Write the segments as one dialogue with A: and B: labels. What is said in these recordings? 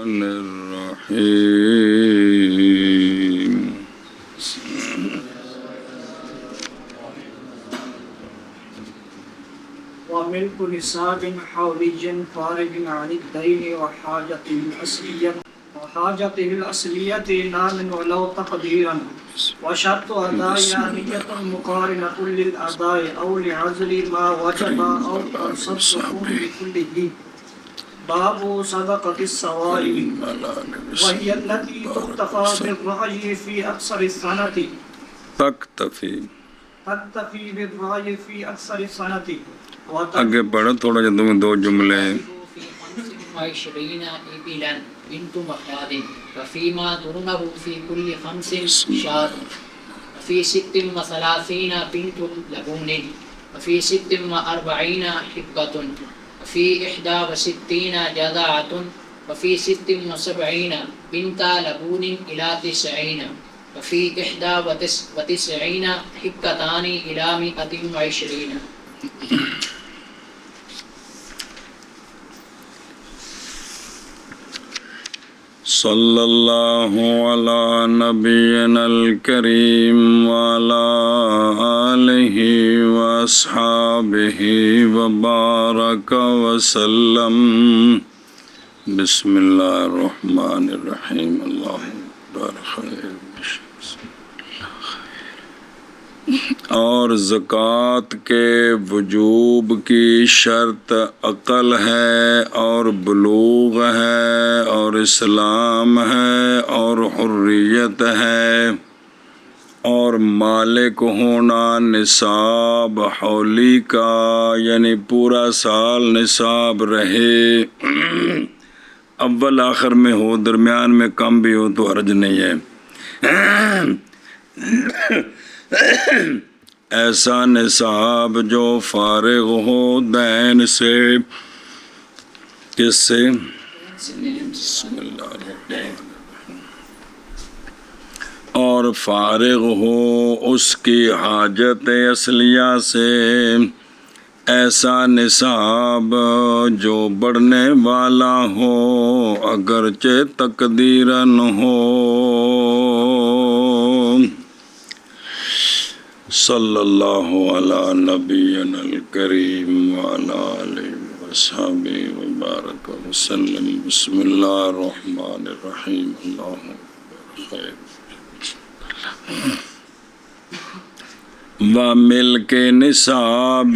A: الرحيم
B: وملك نصاب حولي فارغ عن الدين وحاجته الأصلية نام ولو تقديرا وشرط أداء نية مقارنة للأداء أو لعزل ما وجب أو تنصب بكله. باب صدقة السوائل وهي التي تكتفى بالرعي في أكثر السنة
A: تکتفی
B: بالرعي في أكثر السنة
A: آگے پڑھو تھوڑا جا تمہیں دو جملے ہیں.
C: وعشرين إبلا بنت مخلاد وفيما دونه في كل 5 شاة وفي 36 بنت لبون وفي 46 حبة وفي 61 جذعة وفي 76 بنت لبون إلى 90 وفي 91 حبتان إلى 120.
A: صلی اللہ علی نبینا الکریم وعلی آلہ واصحابہ وبارک وسلم. بسم اللہ الرحمن الرحیم. اللہ بارک. اور زکوٰۃ کے وجوب کی شرط عقل ہے اور بلوغ ہے اور اسلام ہے اور حریت ہے اور مالک ہونا نصاب حولی کا یعنی پورا سال نصاب رہے. اول آخر میں ہو، درمیان میں کم بھی ہو تو حرج نہیں ہے. ایسا نصاب جو فارغ ہو دین سے. کس سے؟ بسم اللہ الرحمن الرحیم. اور فارغ ہو اس کی حاجت اصلیہ سے. ایسا نصاب جو بڑھنے والا ہو اگرچہ تقدیراً ہو. صلی اللہ علی نبینا الکریم وعلی آلہ وصحبہ وبارک وسلم. بسم اللہ الرحمن الرحیم. اللہم خیر. وَمِلْكِ نصاب،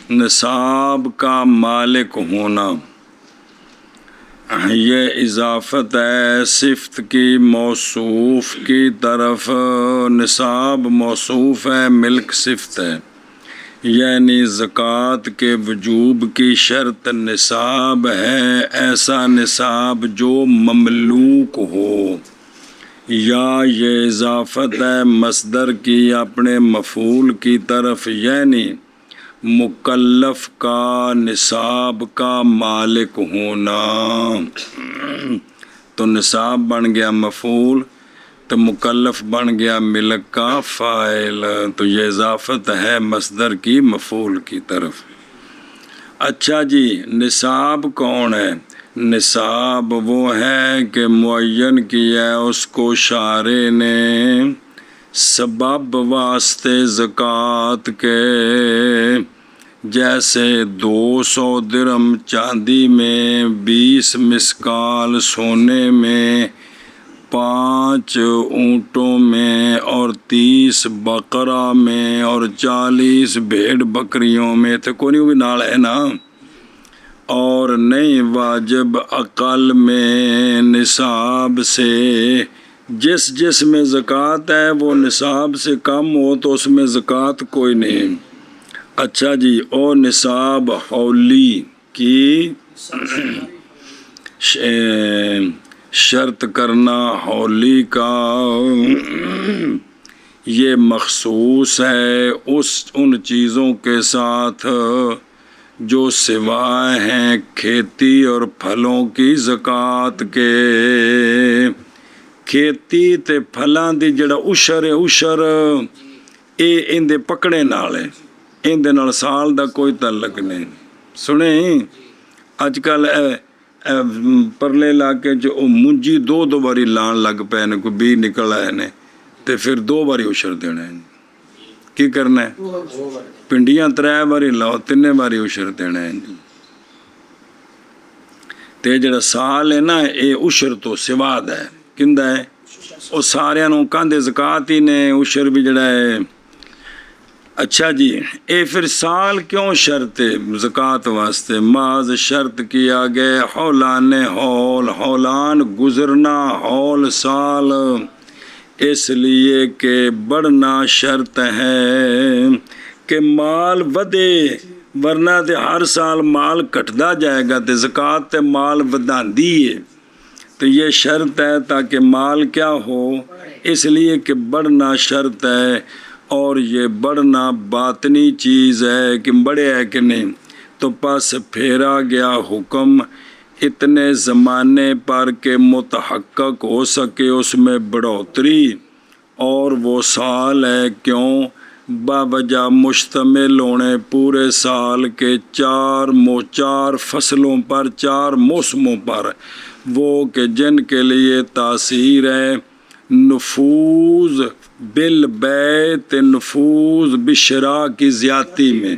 A: نصاب کا مالک ہونا. یہ اضافت ہے صفت کی موصوف کی طرف. نصاب موصوف ہے، ملک صفت ہے. یعنی زکوٰۃ کے وجوب کی شرط نصاب ہے. ایسا نصاب جو مملوک ہو. یا یہ اضافت ہے مصدر کی اپنے مفعول کی طرف، یعنی مکلف کا نصاب کا مالک ہونا. تو نصاب بن گیا مفعول، تو مکلف بن گیا ملک کا فاعل. تو یہ اضافت ہے مصدر کی مفعول کی طرف. اچھا جی، نصاب کون ہے؟ نصاب وہ ہے کہ معین کیا ہے اس کو شارع نے سبب واسطے زکوٰۃ کے. جیسے 200 درہم چاندی میں، 20 مسکال سونے میں، 5 اونٹوں میں اور 30 بقرہ میں اور 40 بھیڑ بکریوں میں. تو کوئی بھی نال ہے نا. اور نہیں واجب عقل میں نصاب سے. جس میں زکوٰۃ ہے وہ نصاب سے کم ہو تو اس میں زکوٰۃ کوئی نہیں. اچھا جی، اور نصاب حولی کی شرط کرنا حولی کا یہ مخصوص ہے ان چیزوں کے ساتھ جو سوائے ہیں کھیتی اور پھلوں کی زکوٰۃ کے. کھیتی تے پھلاں دی جڑا عشر ہے، عشر اے اندے پکڑے نال ہے، اندے نال سال دا کوئی تعلق نہیں. سنیں اج کل ਪਰਲੇ ਇਲਾਕੇ 'ਚ ਉਹ ਮੁੰਜੀ ਦੋ ਵਾਰੀ ਲਾਣ ਲੱਗ ਪਏ ਨੇ, ਕੋਈ ਬੀਜ ਨਿਕਲ ਆਏ ਨੇ, ਤੇ ਫਿਰ 2 ਵਾਰੀ ਉਸ਼ਰ ਦੇਣਾ ਹੈ। ਕੀ ਕਰਨਾ ਹੈ? ਪਿੰਡੀਆਂ 3 ਵਾਰੀ ਲਾਓ, 3 ਵਾਰੀ ਉਸ਼ਰ ਦੇਣਾ ਹੈ। ਤੇ ਜਿਹੜਾ ਸਾਲ ਹੈ ਨਾ, ਇਹ ਉਸ਼ਰ ਤੋਂ ਸਿਵਾ ਦਾ ਹੈ। ਕਿੰਦਾ ਹੈ? ਉਹ ਸਾਰਿਆਂ ਨੂੰ ਕਹਿੰਦੇ ਜ਼ਕਾਤ ਹੀ ਨੇ, ਉਸ਼ਰ ਵੀ ਜਿਹੜਾ ਹੈ। ਅੱਛਾ ਜੀ, ਇਹ ਫਿਰ ਸਾਲ ਕਿਉਂ ਸ਼ਰط ہے زکوٰۃ واسطے؟ معاذ شرط کیا گیا حولان حول، حولان گزرنا، حول سال، اس لیے کہ بڑھنا شرط ہے کہ مال ودے، ورنہ تے ہر سال مال کٹدا جائے گا، تے زکوٰۃ تے مال وداندی ہے، تو یہ شرط ہے تاکہ مال کیا ہو، اس لیے کہ بڑھنا شرط ہے، اور یہ بڑھنا باطنی چیز ہے کہ بڑھے ہے کہ نہیں۔ تو پس پھیرا گیا حکم اتنے زمانے پر کہ متحقق ہو سکے اس میں بڑھوتری، اور وہ سال ہے کیوں؟ باوجہ مشتمل ہونے پورے سال کے 4 فصلوں پر، 4 موسموں پر، وہ کہ جن کے لیے تاثیر ہے نفوذ بالبیت، نفوذ بشرا کی زیادتی میں۔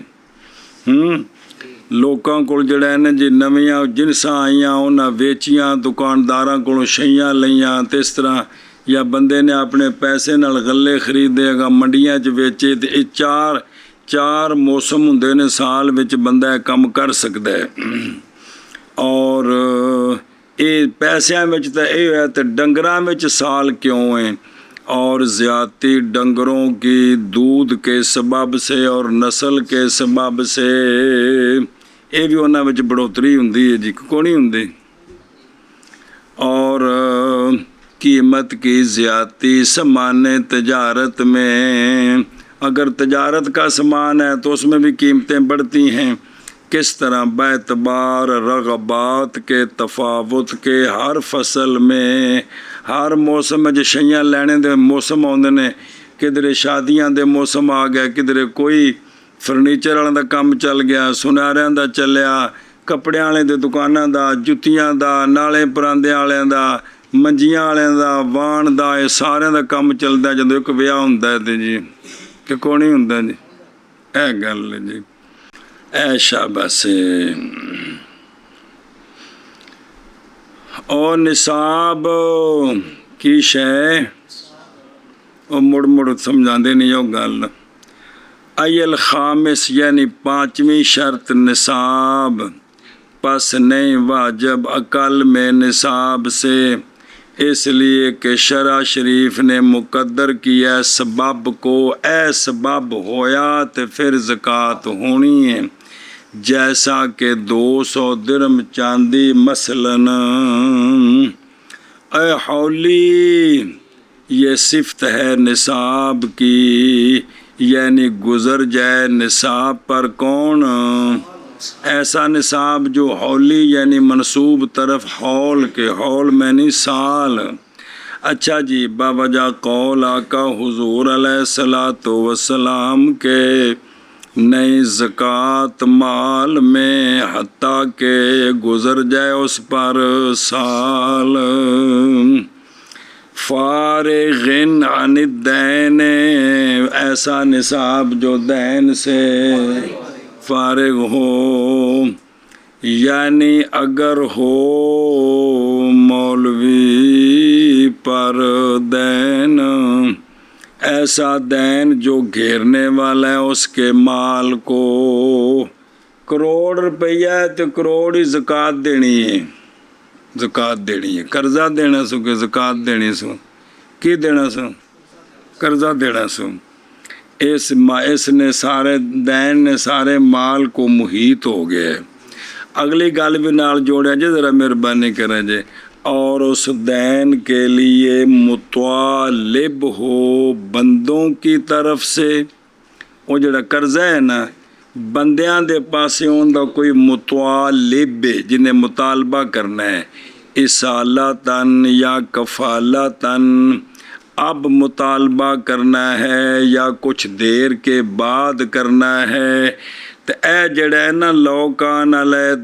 A: لوکاں کو جڑا ہے نا جی نویاں جنساں آئیاں انہاں ویچیاں، دکانداراں کو شیاں لیاں، تے اس طرح یا بندے نے اپنے پیسے نال غلے خریدے گا، منڈیاں چ ویچے، تے یہ 4 موسم ہوندے نے سال وچ بندہ کم کر سکدا ہے۔ اور یہ پیسیاں وچ تے اے ہے، تے ڈنگراں وچ سال کیوں ہے؟ اور زیادتی ڈنگروں کی دودھ کے سبب سے اور نسل کے سبب سے، یہ بھی انہاں وچ بڑھوتری ہوندی ہے جی، کو نہیں ہوندی؟ اور قیمت کی زیادتی سامان تجارت میں، اگر تجارت کا سامان ہے تو اس میں بھی قیمتیں بڑھتی ہیں۔ کس طرح؟ باعتبار رغبات کے تفاوت کے ہر فصل میں، ہر موسم میں شیاں لینے دے موسم آتے ہیں، کدھر شادیاں دے موسم آ گیا، کدھر کوئی فرنیچر والوں دا کام چل گیا، سناریاں دا چلیا، کپڑے والے دے دکاناں دا، جتیاں دا، نالے پراندے والوں دا، منجیاں والوں دا، وان دا، یہ سارے دا کام چلتا ہے جدوں ایک ویاہ ہوندا ہے تے جی، کہ کوئی نہیں ہوندا جی، اے گل ہے جی، اے شاباش۔ اور نصاب کی شے وہ مڑ سمجھاندے نہیں وہ گل۔ ایل خامس یعنی 5ویں شرط نصاب، پس نہیں واجب اقل میں نصاب سے، اس لیے کہ شرع شریف نے مقدر کیا سبب کو، اے سبب ہویا تو پھر زکوٰۃ ہونی ہے، جیسا کہ 200 درم چاندی مثلاً۔ اے حولی، یہ صفت ہے نصاب کی، یعنی گزر جائے نصاب پر کون؟ ایسا نصاب جو حولی یعنی منسوب طرف حول کے، حول میں نہیں سال۔ اچھا جی، باوجہ قول آقا حضور علیہ الصلوۃ والسلام کے نئی زکوٰۃ مال میں حتیٰ کہ گزر جائے اس پر سال۔ فارغن عن الدین، ایسا نصاب جو دین سے فارغ ہو، یعنی اگر ہو مولوی پر دین، ایسا دین جو گھیرنے والا ہے اس کے مال کو، 1 کروڑ روپیہ ہے تو 1 کروڑ ہی زکوٰۃ دینی ہے، زکوٰۃ دینی ہے، قرضہ دینا سو کہ زکوٰۃ دینی سو، کی دینا سو؟ قرضہ دینا سو۔ اس نے سارے دین نے سارے مال کو محیط ہو گیا ہے۔ اگلی گل بھی نال جوڑیا جی، ذرا مہربانی کریں جی، اور اس دین کے لیے مطالب ہو بندوں کی طرف سے، وہ جڑا قرضہ ہے نا بندیاں دے پاسے ہوندا کوئی مطالب جنہیں مطالبہ کرنا ہے، اصالتاً یا کفالتاً، اب مطالبہ کرنا ہے یا کچھ دیر کے بعد کرنا ہے، ਤੇ ਇਹ ਜਿਹੜਾ ਹੈ ਨਾ ਲੌਕਾਨ ਅਲੈ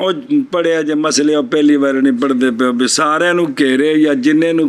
A: ਉਹ ਪੜਿਆ ਜੇ ਮਸਲੇ ਉਹ ਪਹਿਲੀ ਵਾਰ ਨਹੀਂ ਪੜ੍ਹਦੇ ਪਏ ਵੀ ਸਾਰਿਆਂ ਨੂੰ ਘੇਰੇ ਜਾਂ ਜਿੰਨੇ ਨੂੰ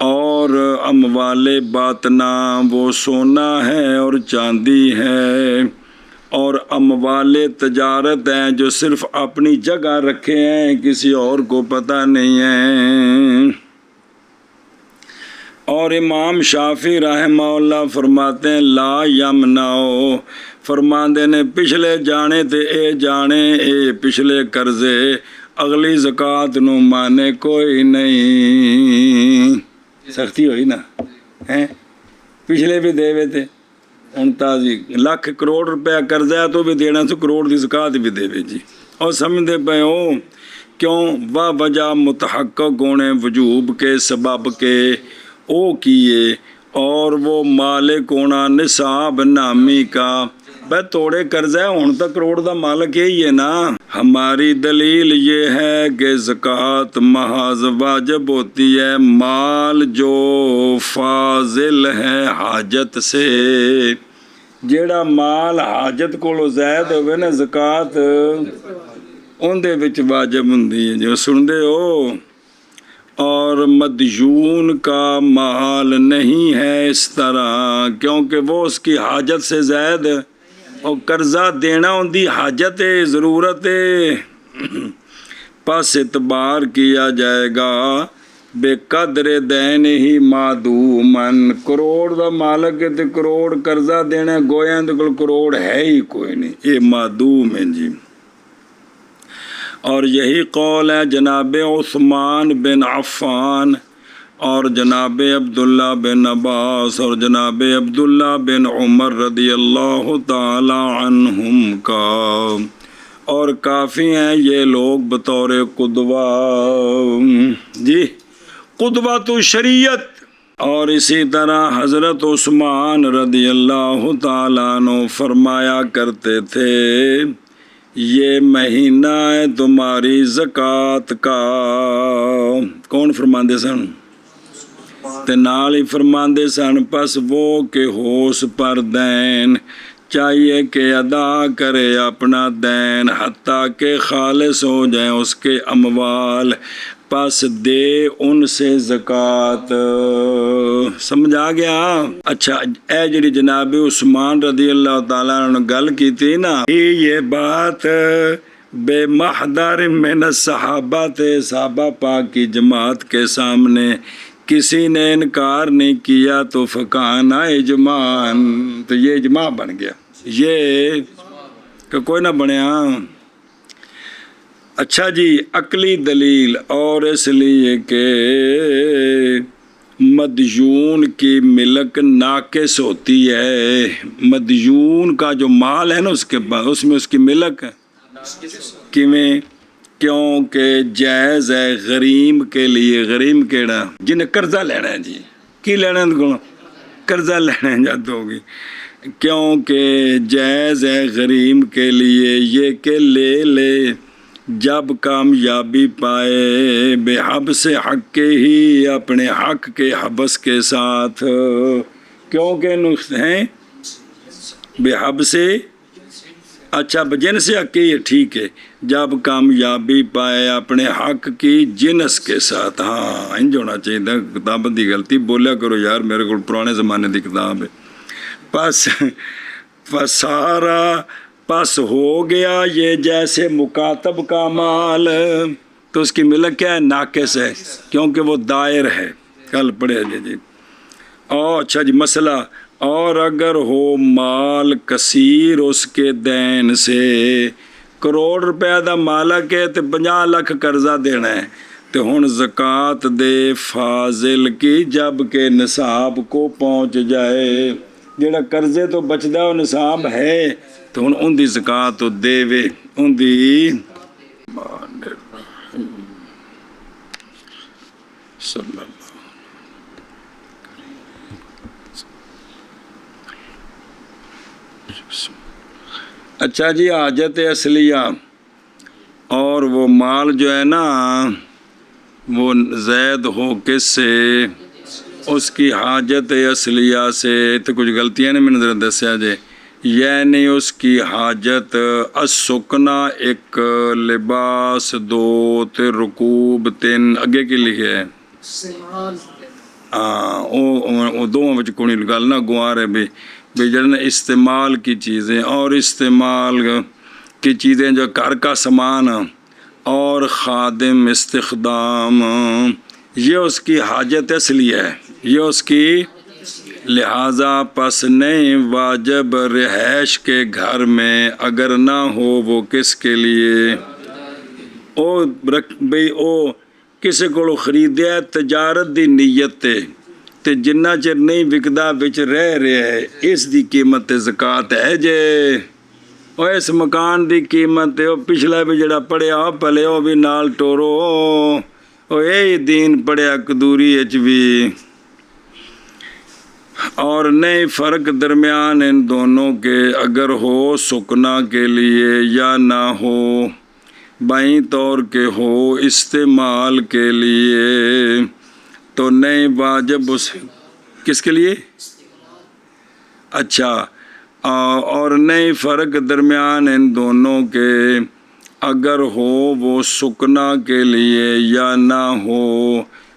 A: اور اموال باطنہ وہ سونا ہے اور چاندی ہے، اور اموال تجارت ہیں جو صرف اپنی جگہ رکھے ہیں، کسی اور کو پتہ نہیں ہے۔ اور امام شافعی رحمہ اللہ فرماتے ہیں لا یمنعو، فرماندے نے پچھلے جانے تے اے جانے اے پچھلے قرضے اگلی زکوٰۃ نو مانے کوئی نہیں۔ سختی ہوئی نا ہیں، پچھلے بھی دے وے تھے، ہن تازی لاکھ کروڑ روپیہ قرضہ ہے تو بھی دینا تو کروڑ دی زکوٰۃ بھی دے وے جی۔ اور سمجھتے پے ہو کیوں؟ وجہ متحقق ہونے وجوب کے سبب کے او کیے، اور وہ مالک ہونا نصاب نامی کا، بھائی توڑے قرضہ ہے ہن تک کروڑ دا مالک یہی ہے نا۔ ہماری دلیل یہ ہے کہ زکوٰۃ محض واجب ہوتی ہے مال جو فاضل ہے حاجت سے، جیڑا مال حاجت کولو زائد ہوئے نا زکوٰۃ ان دے وچ واجب ہوندی ہے، جو سندے ہو۔ اور مدیون کا مال نہیں ہے اس طرح، کیونکہ وہ اس کی حاجت سے زائد، اور قرضہ دینا ان دی حاجت ہے، ضرورت ہے، پس اعتبار کیا جائے گا بے قدر دین ہی معدومن، کروڑ دا مالک ہے تے کروڑ قرضہ دینا گویا دے کول کروڑ ہے ہی کوئی نہیں، یہ معدوم ہے جی۔ اور یہی قول ہے جناب عثمان بن عفان اور جناب عبداللہ بن عباس اور جناب عبداللہ بن عمر رضی اللہ تعالی عنہم کا، اور کافی ہیں یہ لوگ بطور قدوہ جی، قدوہ تو شریعت۔ اور اسی طرح حضرت عثمان رضی اللہ تعالیٰ عنہ فرمایا کرتے تھے یہ مہینہ ہے تمہاری زکوٰۃ کا۔ کون فرماندے سن؟ تے نال ہی فرماندے سن پس وہ کہ ہوش پر دین چاہیے کہ ادا کرے اپنا دین حتیٰ کہ خالص ہو جائیں اس کے اموال، پس دے ان سے زکوٰۃ۔ سمجھ آ گیا؟ اچھا اے جڑی جناب عثمان رضی اللہ تعالیٰ عنہ گل کی تھی نا، یہ بات بے محضر من الصحابہ تھے، صحابہ پاک کی جماعت کے سامنے کسی نے انکار نہیں کیا تو فکان اجماع، تو یہ اجماع بن گیا، یہ کہ کوئی نہ بنیا۔ اچھا جی عقلی دلیل، اور اس لیے کہ مدیون کی ملک ناقص ہوتی ہے، مدیون کا جو مال ہے نا اس کے بعد اس میں اس کی ملک کیویں؟ کیونکہ جائز ہے غریم کے لیے، غریم کیڑا جنہیں قرضہ لینا ہے جی، کی لینا ہے قرضہ لینا ہے جاتا ہوگی، کیونکہ جائز ہے غریم کے لیے یہ کہ لے لے جب کامیابی پائے بے حبس حق کے ہی، اپنے حق کے حبس کے ساتھ، کیونکہ نقص ہیں بے حبس، اچھا جنس حق کے، یہ ٹھیک ہے، جب کامیابی پائے اپنے حق کی جنس کے ساتھ۔ ہاں انج ہونا چاہیے تھا، کتاب دی غلطی بولیا کرو یار، میرے کو پرانے زمانے دی کتاب ہے۔ پس سارا پس ہو گیا یہ جیسے مکاتب کا مال، تو اس کی ملک کیا ہے؟ ناقص ہے، کیونکہ وہ دائر ہے، کل پڑھے جی۔ اور اچھا جی مسئلہ، اور اگر ہو مال کثیر اس کے دین سے، کروڑ روپے دا مالک ہے تو 50 لاکھ قرضہ دینا ہے، تو ہن زکوٰۃ دے فاضل کی جب کہ نصاب کو پہنچ جائے، جڑا قرضے تو بچدا وہ نصاب ہے تو ہن ان دی زکوٰۃ تو دے وے، ان دی صلی اللہ۔ اچھا جی حاجت اصلیہ، اور وہ مال جو ہے نا وہ زید ہو کس سے؟ اس کی حاجت اصلیہ سے، تو کچھ غلطیاں نے میں نے ذرا دسیا جے، یعنی اس کی حاجت السکنا ایک، لباس دو، تے رکوب تین، اگے کی لکھے ہے ہاں وہ دونوں وچ کوئی گل نہ گوا رہے بھی جڑے استعمال کی چیزیں اور استعمال کی چیزیں جو گھر کا سامان اور خادم استخدام یہ اس کی حاجت اصلی ہے، یہ اس کی لہٰذا پس نہیں واجب رہائش کے گھر میں اگر نہ ہو وہ کس کے لیے بھئی او کسی کو خریدیا تجارت دی نیت تے جنہ چر نہیں وکدا وچ رہ رہا ہے اس دی قیمت زکوٰۃ ہے جے اور اس مکان دی قیمت او پچھلا بھی جڑا پڑھیا پہلے او بھی نال ٹورو او اے دین پڑھیا قدوری اچ بھی اور نہیں فرق درمیان ان دونوں کے اگر ہو سکنا کے لیے یا نہ ہو بائیں طور کے ہو استعمال کے لیے تو نہیں واجب اس کس کے لیے اچھا اور نہیں فرق درمیان ان دونوں کے اگر ہو وہ سکنا کے لیے یا نہ ہو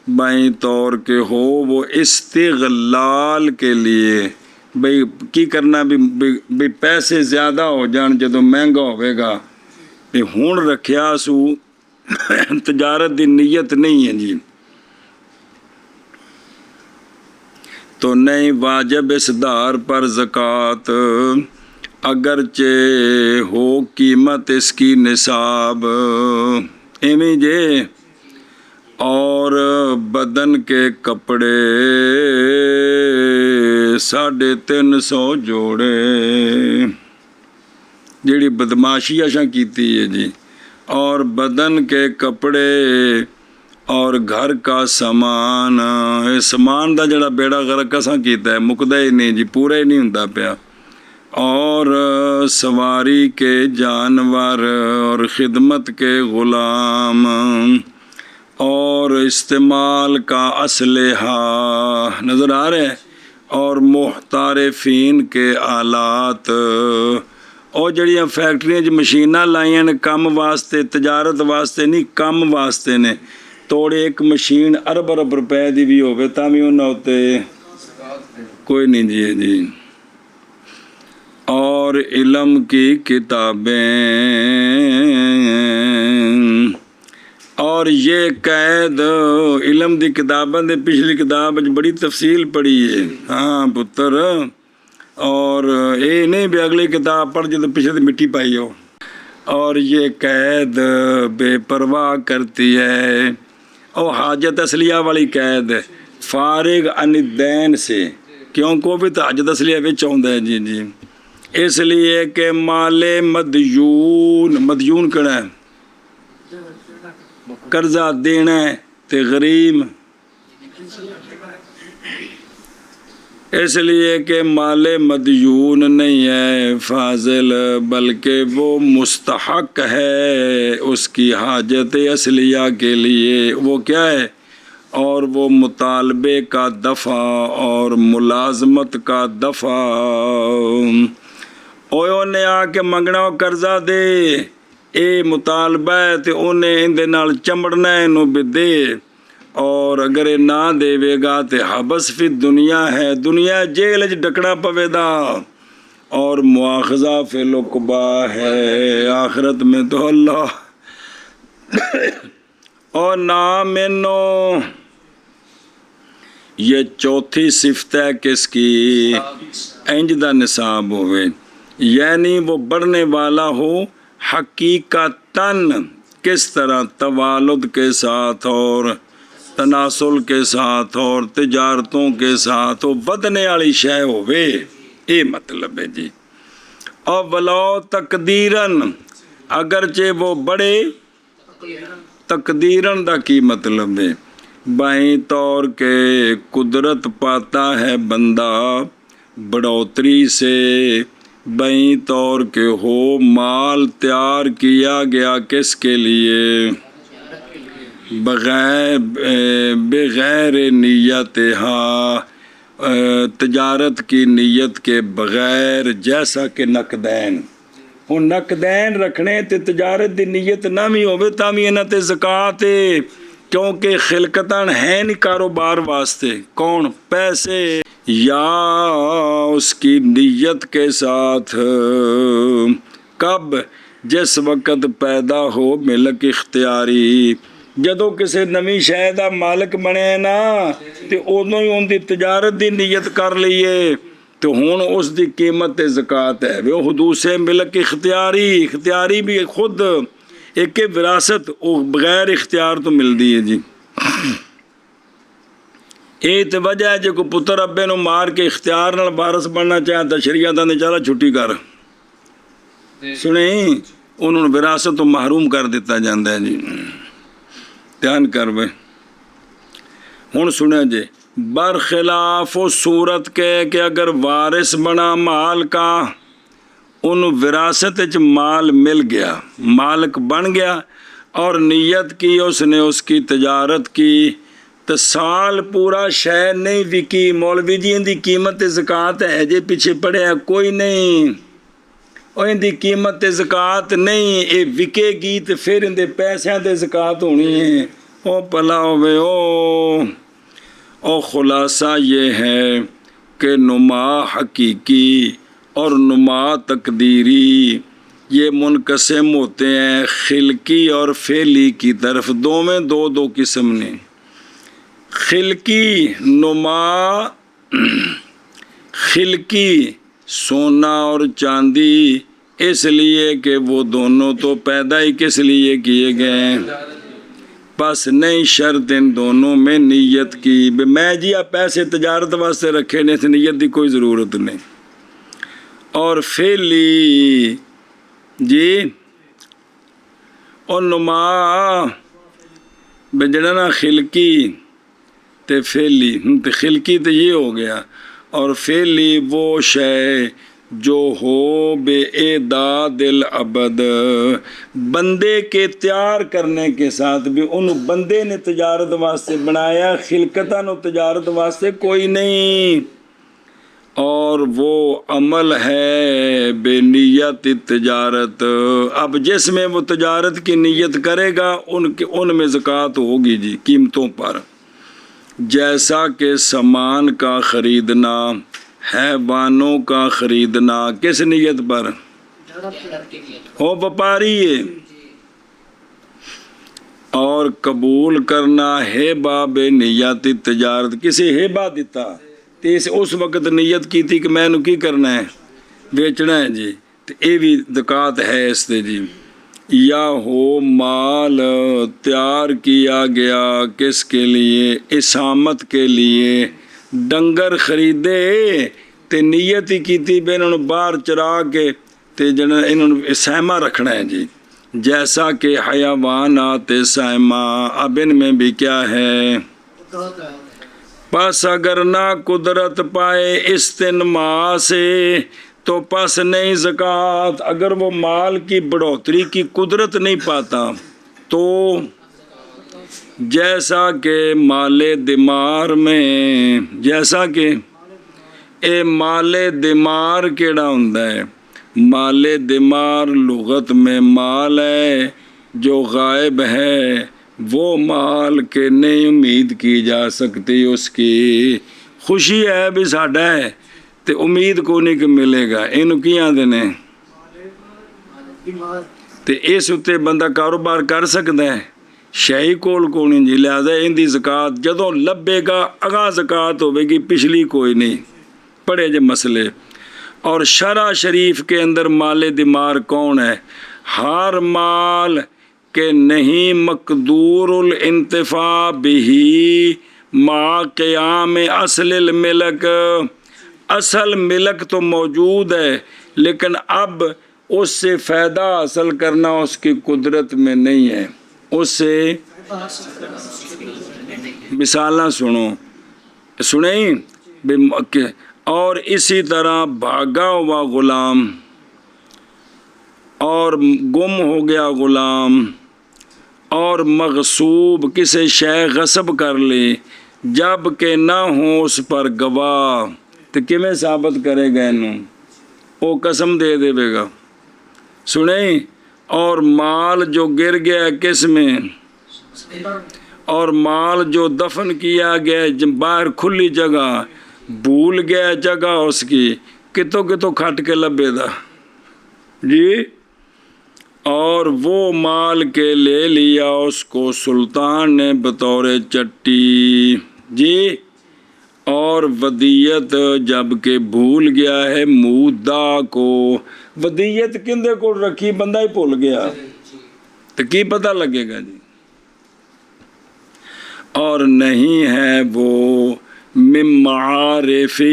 A: بائیں طور کے ہو وہ استغلال کے لیے بھئی کی کرنا بھی پیسے زیادہ ہو جان جدوں مہنگا ہوئے گا بھی ہون رکھیا سو تجارت دی نیت نہیں ہے جی تو نہیں واجب اس دار پر زکوٰۃ اگرچہ ہو قیمت اس کی نصاب ایویں جے اور بدن کے کپڑے 350 جوڑے جیڑی بدماشی اشاں کیتی ہے جی اور بدن کے کپڑے اور گھر کا سامان سامان دا جڑا بیڑا غرق اساں کیتا ہے مکدا ہی نہیں جی پورا ہی نہیں ہوندا پیا اور سواری کے جانور اور خدمت کے غلام اور استعمال کا اسلحہ نظر آ رہے ہیں اور محترفین کے آلات اور جڑیاں فیکٹریاں مشیناں لائیاں نے کم واسطے تجارت واسطے نہیں کم واسطے نے توڑے ایک مشین ارب روپے دی بھی ہوਵੇ تاں بھی انہاں اُتے کوئی نہیں جی اور علم کی کتابیں اور یہ قید علم دی کتاباں دے پچھلی کتاب بڑی تفصیل پڑھی ہے ہاں پتر اور اے نہیں بھی اگلی کتاب پڑھ جے تو پیچھے تو مٹی پائی ہو اور یہ قید بے پرواہ کرتی ہے اور حاجت اصلیہ والی قید فارغ عن الدین سے کیوں کو بھی تو حاجت اصلیہ وچ ہوندا ہے جی اس لیے کہ مال مدیون کہنا ہے قرضہ دینا ہے تے غریم اس لیے کہ مال مدیون نہیں ہے فاضل بلکہ وہ مستحق ہے اس کی حاجت اصلیہ کے لیے وہ کیا ہے اور وہ مطالبے کا دفع اور ملازمت کا دفع انہیں آ کے منگنا قرضہ دے اے مطالبہ ہے تے انہیں اندے نال چمڑنا ہے انہوں بھی دے اور اگر یہ نہ دے گا تے حبس فی دنیا ہے دنیا جیل وچ ڈکنا پوے دا اور مواخذہ فی العقبہ ہے آخرت میں تو اللہ اور نہ مینو یہ چوتھی صفت ہے کس کی انج دا نصاب ہوئے یعنی وہ بڑھنے والا ہو حقیقتاً کس طرح توالد کے ساتھ اور تناسل کے ساتھ اور تجارتوں کے ساتھ وہ بدنے والی شے ہوئے یہ مطلب ہے جی اور بلاؤ تقدیراً اگرچہ وہ بڑے تقدیراً دا کی مطلب ہے بائیں طور کے قدرت پاتا ہے بندہ بڑھوتری سے بائیں طور کے ہو مال تیار کیا گیا کس کے لیے بغیر نیت تجارت کی نیت کے بغیر جیسا کہ نقدین ہوں نقدین رکھنے تے تجارت دی نیت نہ بھی ہوئے تا بھی انہاں تے زکوٰۃ کیونکہ خلقتاً ہے نہیں کاروبار واسطے کون پیسے یا اس کی نیت کے ساتھ کب جس وقت پیدا ہو ملک اختیاری جدوں کسی نویں شے دا مالک بنے نا تے ادوں ہی ان دی تجارت دی نیت کر لئیے تو ہن اس دی قیمت تے زکوٰۃ ہے وہ حدوث ملک اختیاری بھی خود ایک وراثت وہ بغیر اختیار تو ملتی ہے جی یہ تو وجہ ہے جو کوئی پتر ابے نو مار کے اختیار نال وارث بننا چاہے تو شریعت نے چلا چھٹی کر سنیں انہوں نے وراثت تو محروم کر دیتا جاتا ہے جی دھیان کر بے ہوں سنیں جی برخلاف و صورت کے کہ اگر وارث بنا مال کا ان وراثت وچ مال مل گیا مالک بن گیا اور نیت کی اس نے اس کی تجارت کی تو سال پورا شے نہیں وکی مولوی جی ان دی قیمت زکوٰۃ ہے جی پیچھے پڑھیا کوئی نہیں اور ان دی قیمت زکوٰۃ نہیں یہ وکے گی تو پھر ان دے پیسوں تے زکوٰۃ ہونی ہے او پلا ہوئے او خلاصہ یہ ہے کہ نما حقیقی اور نما تقدیری یہ منقسم ہوتے ہیں خلقی اور فعلی کی طرف دو میں دو قسم نے خلقی نما خلقی سونا اور چاندی اس لیے کہ وہ دونوں تو پیدا ہی کس لیے کیے گئے ہیں بس نہیں شرط ان دونوں میں نیت کی میں جی آپ پیسے تجارت واسطے رکھے نہیں نیت کی کوئی ضرورت نہیں اور فعلی جی اور نما بجڑا نا خلقی تے فعلی تے خلقی تو یہ ہو گیا اور فعلی وہ شے جو ہو بے اعداد العبد بندے کے تیار کرنے کے ساتھ بھی ان بندے نے تجارت واسطے بنایا خلقتاً و تجارت واسطے کوئی نہیں اور وہ عمل ہے بے نیت تجارت اب جس میں وہ تجارت کی نیت کرے گا ان میں زکوٰۃ ہوگی جی قیمتوں پر جیسا کہ سامان کا خریدنا حیوانوں کا خریدنا کس نیت پر ہو وپاری ہے اور قبول کرنا ہیبہ بے نیت تجارت کسی ہیبہ دیتا اس وقت نیت کی تھی کہ میں نے کی کرنا ہے بیچنا ہے جی تو یہ بھی زکوٰۃ ہے اس سے جی یا ہو مال تیار کیا گیا کس کے لیے اسامت کے لیے ڈنگر خریدے تے نیت ہی کی تھی بے انہوں نے باہر چرا کے تے انہوں نے سہما رکھنا ہے جی جیسا کہ حیوانات سہما اب ان میں بھی کیا ہے پس اگر نہ قدرت پائے استنما سے تو پس نہیں زکوٰۃ اگر وہ مال کی بڑھوتری کی قدرت نہیں پاتا تو جیسا کہ مال دمار میں جیسا کہ اے مال دمار کیڑا ہوندا ہے مال دمار لغت میں مال ہے جو غائب ہے وہ مال کے نہیں امید کی جا سکتی اس کی خوشی ہے بھی ساڈا ہے تے امید کو نہیں کہ ملے گا انہوں کی آدھے نے تے اس اتے بندہ کاروبار کر سکتا ہے شہی کول کو نہیں جی لہذا ان دی زکوٰۃ جدوں لبے گا اگاں زکوٰۃ ہوے گی پچھلی کوئی نہیں پڑھے جے مسئلے اور شرع شریف کے اندر مال دمار کون ہے ہر مال کہ نہیں مقدور الانتفاع بھی ما قیام اصل الملک اصل ملک تو موجود ہے لیکن اب اس سے فائدہ حاصل کرنا اس کی قدرت میں نہیں ہے اس سے مثالیں سنیں اور اسی طرح بھاگا ہوا غلام اور گم ہو گیا غلام اور مغصوب کسی شے غصب کر لے جب کہ نہ ہو اس پر گواہ تو کیویں ثابت کرے گا انہوں وہ قسم دے دے گا سنیں اور مال جو گر گیا کس میں اور مال جو دفن کیا گیا باہر کھلی جگہ بھول گیا جگہ اس کی کتوں کھٹ کے لبے دا جی اور وہ مال کے لے لیا اس کو سلطان نے بطور چٹی جی اور ودیت جب کہ بھول گیا ہے مودا کو ودیت کندے کو رکھی بندہ ہی بھول گیا تو کی پتہ لگے گا جی اور نہیں ہے وہ من معارفہ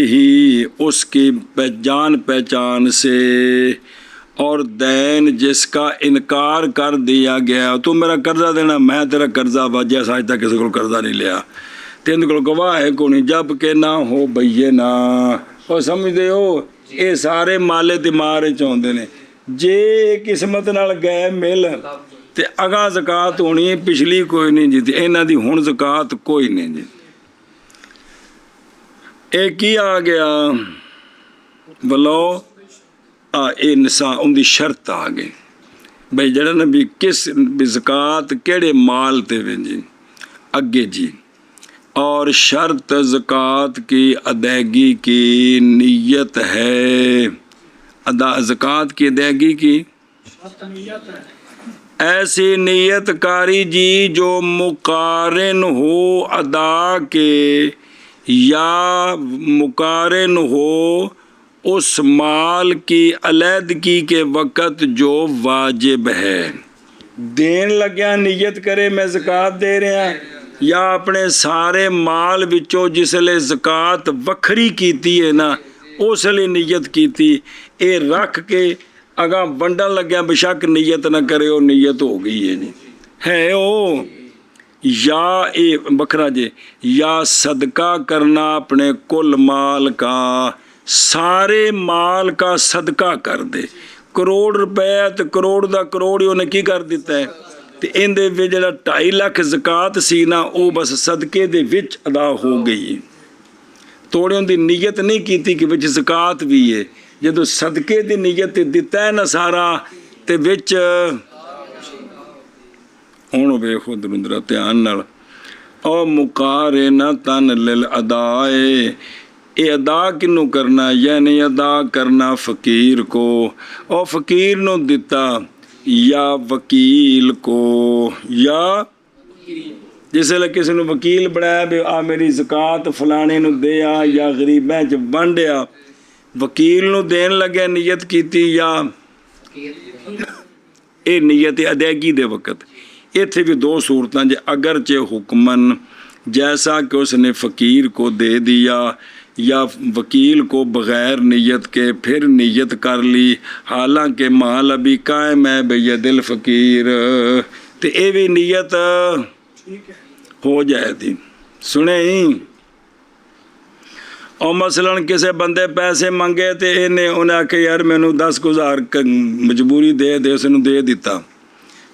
A: اس کی جان پہچان سے اور دین جس کا انکار کر دیا گیا تو میرا قرضہ دینا میں تیرا قرضہ وجہ ساج تک کسی کو قرضہ نہیں لیا تین کو گواہ ہے کو نہیں جب کہ نہ ہو بینہ اور سمجھتے ہو یہ سارے مالے دمارے چاہتے ہیں جے قسمت نال گئے مل تے اگاں زکات ہونی پچھلی کوئی نہیں جیتی انہاں دی ہن زکات کوئی نہیں جی ایک ہی آ گیا بلو اے نساء ان دی شرط آ گئی بھئی جڑا نبی کس زکات کیڑے مال تے وے جی اگے جی اور شرط زکات کی ادائیگی کی نیت ہے زکات کی ادائیگی کی ایسی نیت کاری جی جو مقارن ہو ادا کے یا مقارن ہو اس مال کی علیحدگی کے وقت جو واجب ہے دین لگیا نیت کرے میں زکات دے رہا یا اپنے سارے مال وچوں جس لئے زکات وکھری کیتی ہے نا اس لئے نیت کیتی اے رکھ کے اگاں ونڈن لگیا بشک نیت نہ کرے وہ نیت ہو گئی ہے جی ہے او یا اے بکھرا جے یا صدقہ کرنا اپنے کل مال کا سارے مال کا صدقہ کر دے کروڑ روپے تو کروڑ دا کروڑ ہی انہیں کی کر دیتا ہے تے ان دے وچ جڑا 2.5 لاکھ زکات سی نا او بس صدقے دے وچ ادا ہو گئی توڑے ان دی نیت نہیں کیتی کہ وچ زکات بھی ہے جدو صدقے دی نیت دیتا ہے نا سارا تے وچ ہن ویکھو درندرا دھیان نال او مقارنتن للادائے اے ادا کنوں کرنا یعنی ادا کرنا فقیر کو او فقیر نو دیتا یا وکیل کو یا جس لئے کسی نے وکیل بنایا بھی آ میری زکات فلانے نو دیا یا غریبیں چ بانڈیا وکیل نو دین لگے نیت کیتی یا اے نیت ادائیگی دے وقت ایتھے بھی 2 صورتاں جے اگرچہ حکمن جیسا کہ اس نے فقیر کو دے دیا یا وکیل کو بغیر نیت کے پھر نیت کر لی حالانکہ مال ابھی قائم ہے بید الفقیر تے اے بھی نیت ہو جائے تھی سنیں اور مثلاً کسی بندے پیسے منگے تے انہیں آکھے یار میں نو 10,000 مجبوری دے اس نے دے دیتا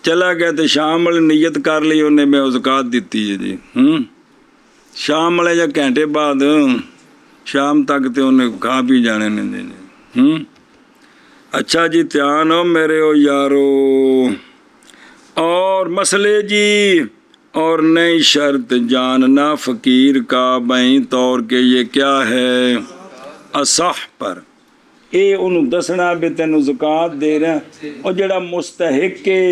A: چلا گیا تے شام والے نیت کر لی انہیں میں زکات دیتی ہے جی شام والے یا گھنٹے بعد شام تک تے انہیں کھا بھی جانے نہیں اچھا جی دھیان ہو میرے ہو یارو اور مسئلے جی اور نئی شرط جاننا فقیر کا بائیں طور کے یہ کیا ہے اصح پر اے انہوں دسنا بھی تینوں زکات دے رہا اور جڑا مستحق کے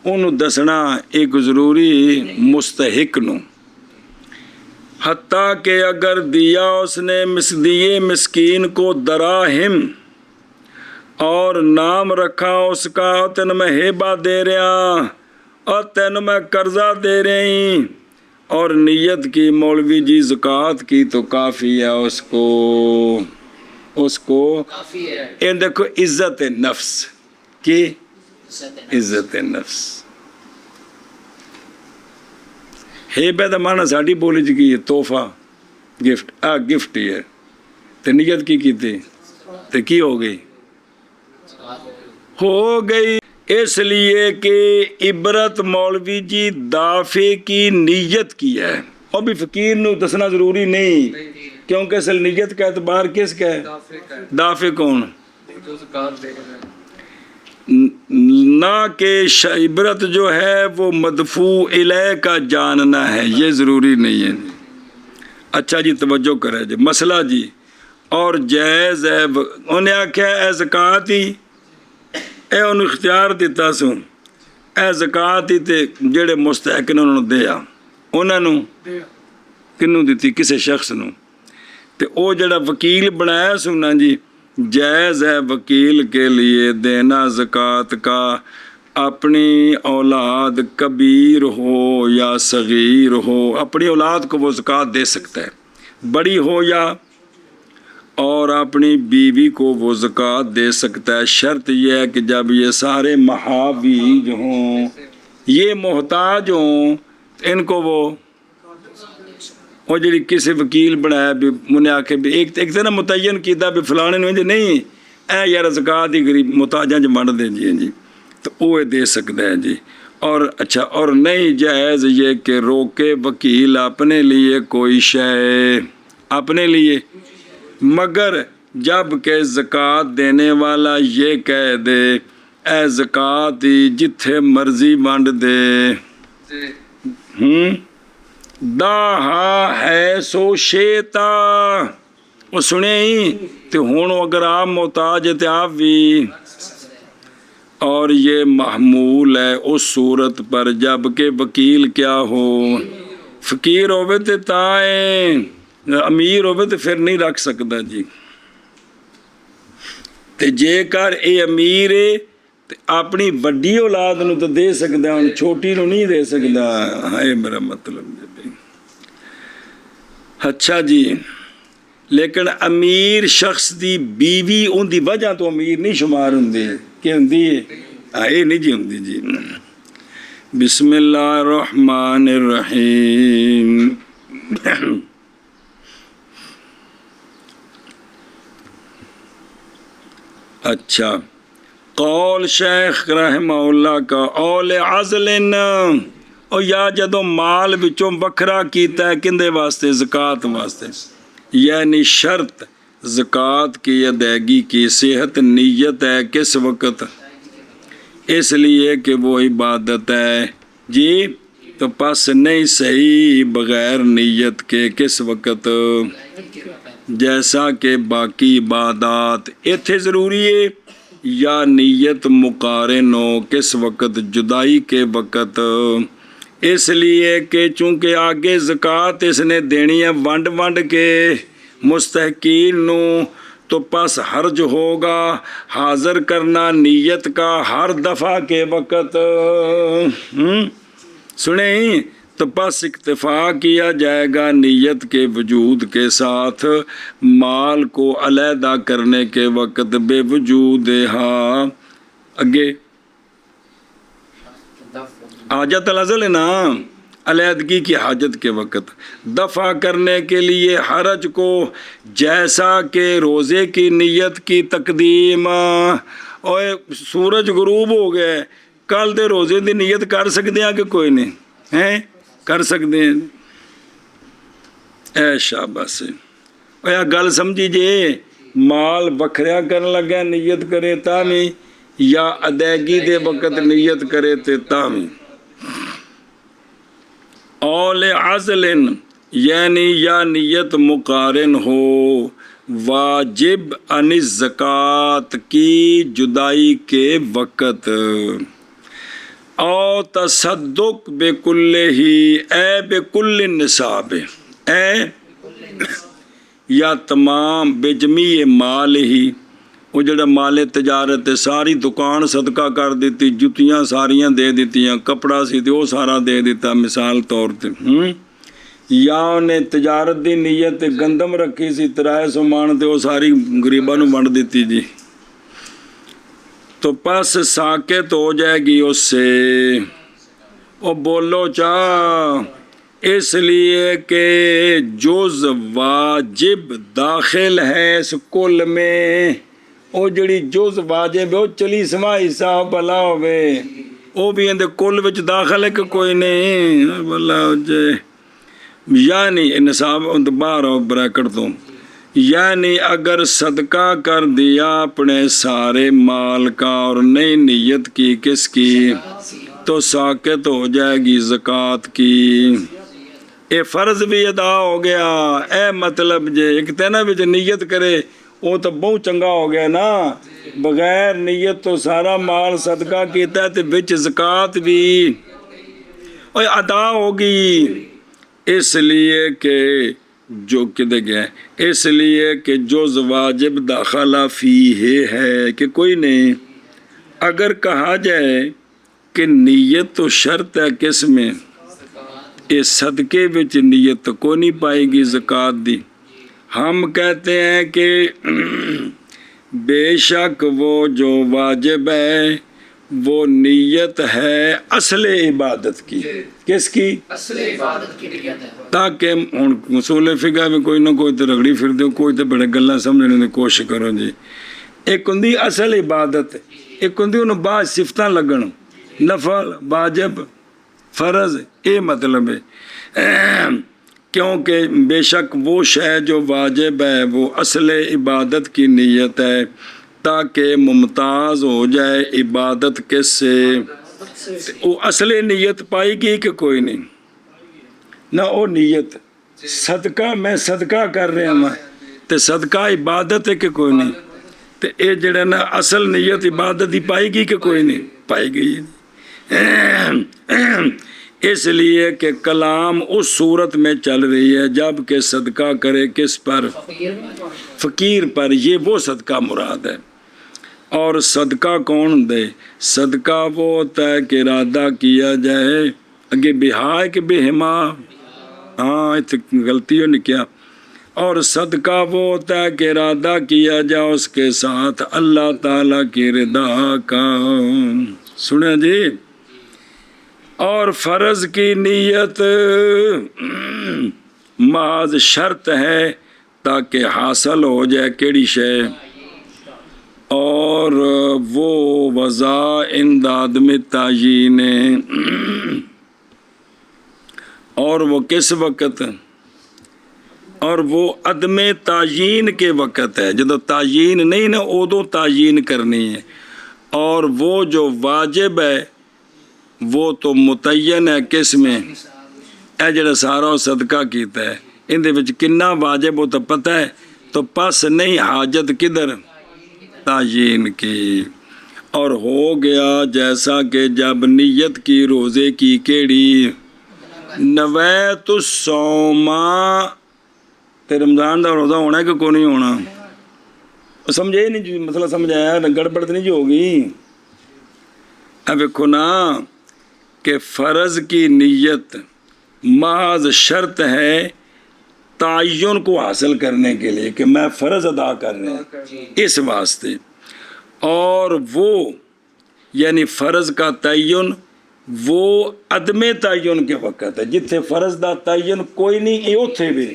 A: انہوں دسنا ایک ضروری مستحق نو حتیٰ کہ اگر دیا اس نے دیے مسکین کو دراہم اور نام رکھا اس کا تین میں ہیبہ دے رہا اور تین میں قرضہ دے رہی اور نیت کی مولوی جی زکات کی تو کافی ہے اس کو یہ دیکھو عزت نفس کی عزت نفس ہیبہ دا معنی ساڑی بولی جی کی تحفہ گفٹ ہی ہے تے نیت کی تھی تے کی ہو گئی اس لیے کہ عبرت مولوی جی دافع کی نیت کی ہے اور بھی فقیر نو دسنا ضروری نہیں کیونکہ اصل نیت کا اعتبار کس کا ہے دافع کون نہ کہ عبرت جو ہے وہ مدفوع الیہ کا جاننا ہے، یہ ضروری نہیں ہے۔ اچھا جی توجہ کرے جی مسئلہ جی، اور جائز ہے انہیں آخیا اے زکات ہی اے انہوں اختیار دیتا سو اے زکات ہی تے جڑے مستحق نے انہوں دے آ، انہوں نے کنوں دیتی کسے شخص نو، تے او جڑا وکیل بنایا سو نا جی، جائز ہے وکیل کے لیے دینا زکوٰۃ کا، اپنی اولاد کبیر ہو یا صغیر ہو، اپنی اولاد کو وہ زکوٰۃ دے سکتا ہے، بڑی ہو یا، اور اپنی بیوی کو وہ زکوٰۃ دے سکتا ہے۔ شرط یہ ہے کہ جب یہ سارے محاویج ہوں، یہ محتاج ہوں، ان کو وہ جی کسی وکیل بنایا بھی انہیں آخے بھی ایک تو نا متعین کیتا بھی فلانے نے نہیں اے یار زکوٰۃ ہی غریب محتاجاں چ بن دیں جی تو وہ دے سکتا ہے جی۔ اور اچھا اور نہیں جائز یہ کہ روکے وکیل اپنے لیے کوئی شے اپنے لیے، مگر جب کہ زکوٰۃ دینے والا یہ کہہ دے اے زکوٰۃ ہی جتھے مرضی ونڈ دے، داہا ہے سو شیتا، وہ سنے ہی تو ہون اگر آپ محتاج ہے تو آپ بھی، اور یہ محمول ہے اس صورت پر جب کہ وکیل کیا ہو، فقیر ہوئے تو تائیں، امیر ہوئے تو پھر نہیں رکھ سکتا جی، تے جے کر اے امیر ہے اپنی وڈی اولاد نو تو دے سکتا ہے، چھوٹی نو نہیں دے سکتا، ہے میرا مطلب جی۔ اچھا جی لیکن امیر شخص دی بیوی ان دی وجہ تو امیر نہیں شمار ہوندی، کہ ہوندی ہے یہ نہیں جی ہوندی جی۔ بسم اللہ الرحمن الرحیم۔ اچھا قول شیخ رحمہ اللہ کا اول عزل، اور یا جدو مال بچوں وکھرا کیتا ہے کندے واسطے، زکوٰۃ واسطے، یعنی شرط زکوٰۃ کی ادائیگی کی صحت نیت ہے کس وقت، اس لیے کہ وہ عبادت ہے جی، تو پس نہیں صحیح بغیر نیت کے کس وقت، جیسا کہ باقی عبادات ایتھے ضروری ہے یا نیت مقارن ہو کس وقت، جدائی کے وقت، اس لیے کہ چونکہ آگے زکوٰۃ اس نے دینی ہے ونڈ ونڈ کے مستحقین نو، تو پس حرج ہوگا حاضر کرنا نیت کا ہر دفعہ کے وقت، سنیں تو پس اکتفا کیا جائے گا نیت کے وجود کے ساتھ مال کو علیحدہ کرنے کے وقت بے وجود ہاں، اگے حاجت الازل ہے نا، علیحدگی کی حاجت کے وقت دفع کرنے کے لیے حرج کو، جیسا کہ روزے کی نیت کی تقدیم، اور سورج غروب ہو گئے کل دے روزے دی نیت کر سکتے ہیں کہ کوئی نہیں ہیں، کر سکتے ہیں، اے شاباش، اے گل سمجھی جے، مال بکھریا کرن لگا نیت کرے تامی، یا ادائیگی دے وقت نیت کرے تے تامی، اول عزل یعنی یا نیت مقارن ہو واجب عن الزکوٰۃ کی جدائی کے وقت، او تصدق بکل ہی اے بکل نصاب، اے یا تمام بجمیع مال ہی، وہ جڑا مال تجارت ساری دکان صدقہ کر دیتی، جتیاں ساریاں دے دیتیاں، کپڑا سی تے وہ سارا دے دیتا مثال طور تے، یا انہیں تجارت دی نیت گندم رکھی سی 300 مان تے وہ ساری غریباں نو ونڈ دیتی جی، تو پس ساکت ہو جائے گی اس سے، وہ بولو چاہ، اس لیے کہ جز واجب داخل ہے اس کل میں، وہ جڑی جز واجب ہے وہ چلی سما حصہ بلا ہوئے، وہ بھی اندے کل وچ داخل ہے کہ کوئی نہیں بلا ہو جائے، یعنی نصاب باہر ہو بریکٹ تو، یعنی اگر صدقہ کر دیا اپنے سارے مال کا اور نئی نیت کی کس کی تو ساقط ہو جائے گی زکوٰۃ کی. اے فرض بھی ادا ہو گیا. اے مطلب جے ایک تے نا وچ نیت کرے وہ تو بہت چنگا ہو گیا نا. بغیر نیت تو سارا مال صدقہ کیتا ہے تے وچ زکوٰۃ بھی ادا ہوگی. اس لیے کہ جو کدے گیا اس لیے کہ جو واجب داخلہ فیہ ہے کہ کوئی نہیں. اگر کہا جائے کہ نیت تو شرط ہے کس میں اس صدقے وچ نیت تو کوئی نہیں پائے گی زکوٰۃ دی. ہم کہتے ہیں کہ بے شک وہ جو واجب ہے وہ نیت ہے اصل عبادت کی. کس کی؟
C: اصل عبادت کی نیت ہے.
A: تاکہ ہوں اصول فقہ میں کوئی نہ کوئی تو رگڑی پھر دو کوئی تو بڑے گلاں سمجھنے کی کوشش کرو جی. ایک ہوں اصل عبادت ایک ہوں انہوں بعد صفتاں لگن نفل واجب فرض یہ مطلب ہے. کیونکہ بے شک وہ شے جو واجب ہے وہ اصل عبادت کی نیت ہے تاکہ ممتاز ہو جائے عبادت کس سے. وہ اصل نیت پائے گی کہ کوئی نہیں نہ وہ نیت صدقہ میں صدقہ کر رہا ہوں تو صدقہ عبادت ہے کہ کوئی نہیں. تو یہ جڑا نا اصل نیت عبادت ہی پائے گی کہ کوئی نہیں پائے گی. اس لیے کہ کلام اس صورت میں چل رہی ہے جب کہ صدقہ کرے کس پر فقیر پر. یہ وہ صدقہ مراد ہے. اور صدقہ کون دے؟ صدقہ وہ ہوتا ہے کہ ارادہ کیا جائے اگے بہا ہے کہ بہما ہاں غلطی ہو نہیں کیا. اور صدقہ وہ ہوتا ہے کہ ارادہ کیا جائے اس کے ساتھ اللہ تعالیٰ کی رضا کا. سنیں جی. اور فرض کی نیت محض شرط ہے تاکہ حاصل ہو جائے کیڑی شے اور وہ وضع انداد میں تعین اور وہ کس وقت اور وہ عدم تعین کے وقت ہے جب تعین نہیں نا ادو تعین کرنی ہے. اور وہ جو واجب ہے وہ تو متعین ہے کس میں اے جڑا سارا صدقہ کیتا ہے ان دے وچ کنا واجب ہو تو پتہ ہے تو پس نہیں حاجت کدھر تعین کی. اور ہو گیا جیسا کہ جب نیت کی روزے کی کیڑی نویت الصوم تے رمضان دا روزہ ہونا ہے کہ کوئی نہیں ہونا. سمجھے نہیں جی مسئلہ سمجھایا گڑبڑ تو نہیں جو ہوگی. اب دیکھو نا کہ فرض کی نیت محض شرط ہے تعین کو حاصل کرنے کے لیے کہ میں فرض ادا کر رہا ہوں اس واسطے. اور وہ یعنی فرض کا تعین وہ عدم تعین کے وقت ہے جتھے فرض دا تعین کوئی نہیں یہ اتھے بھی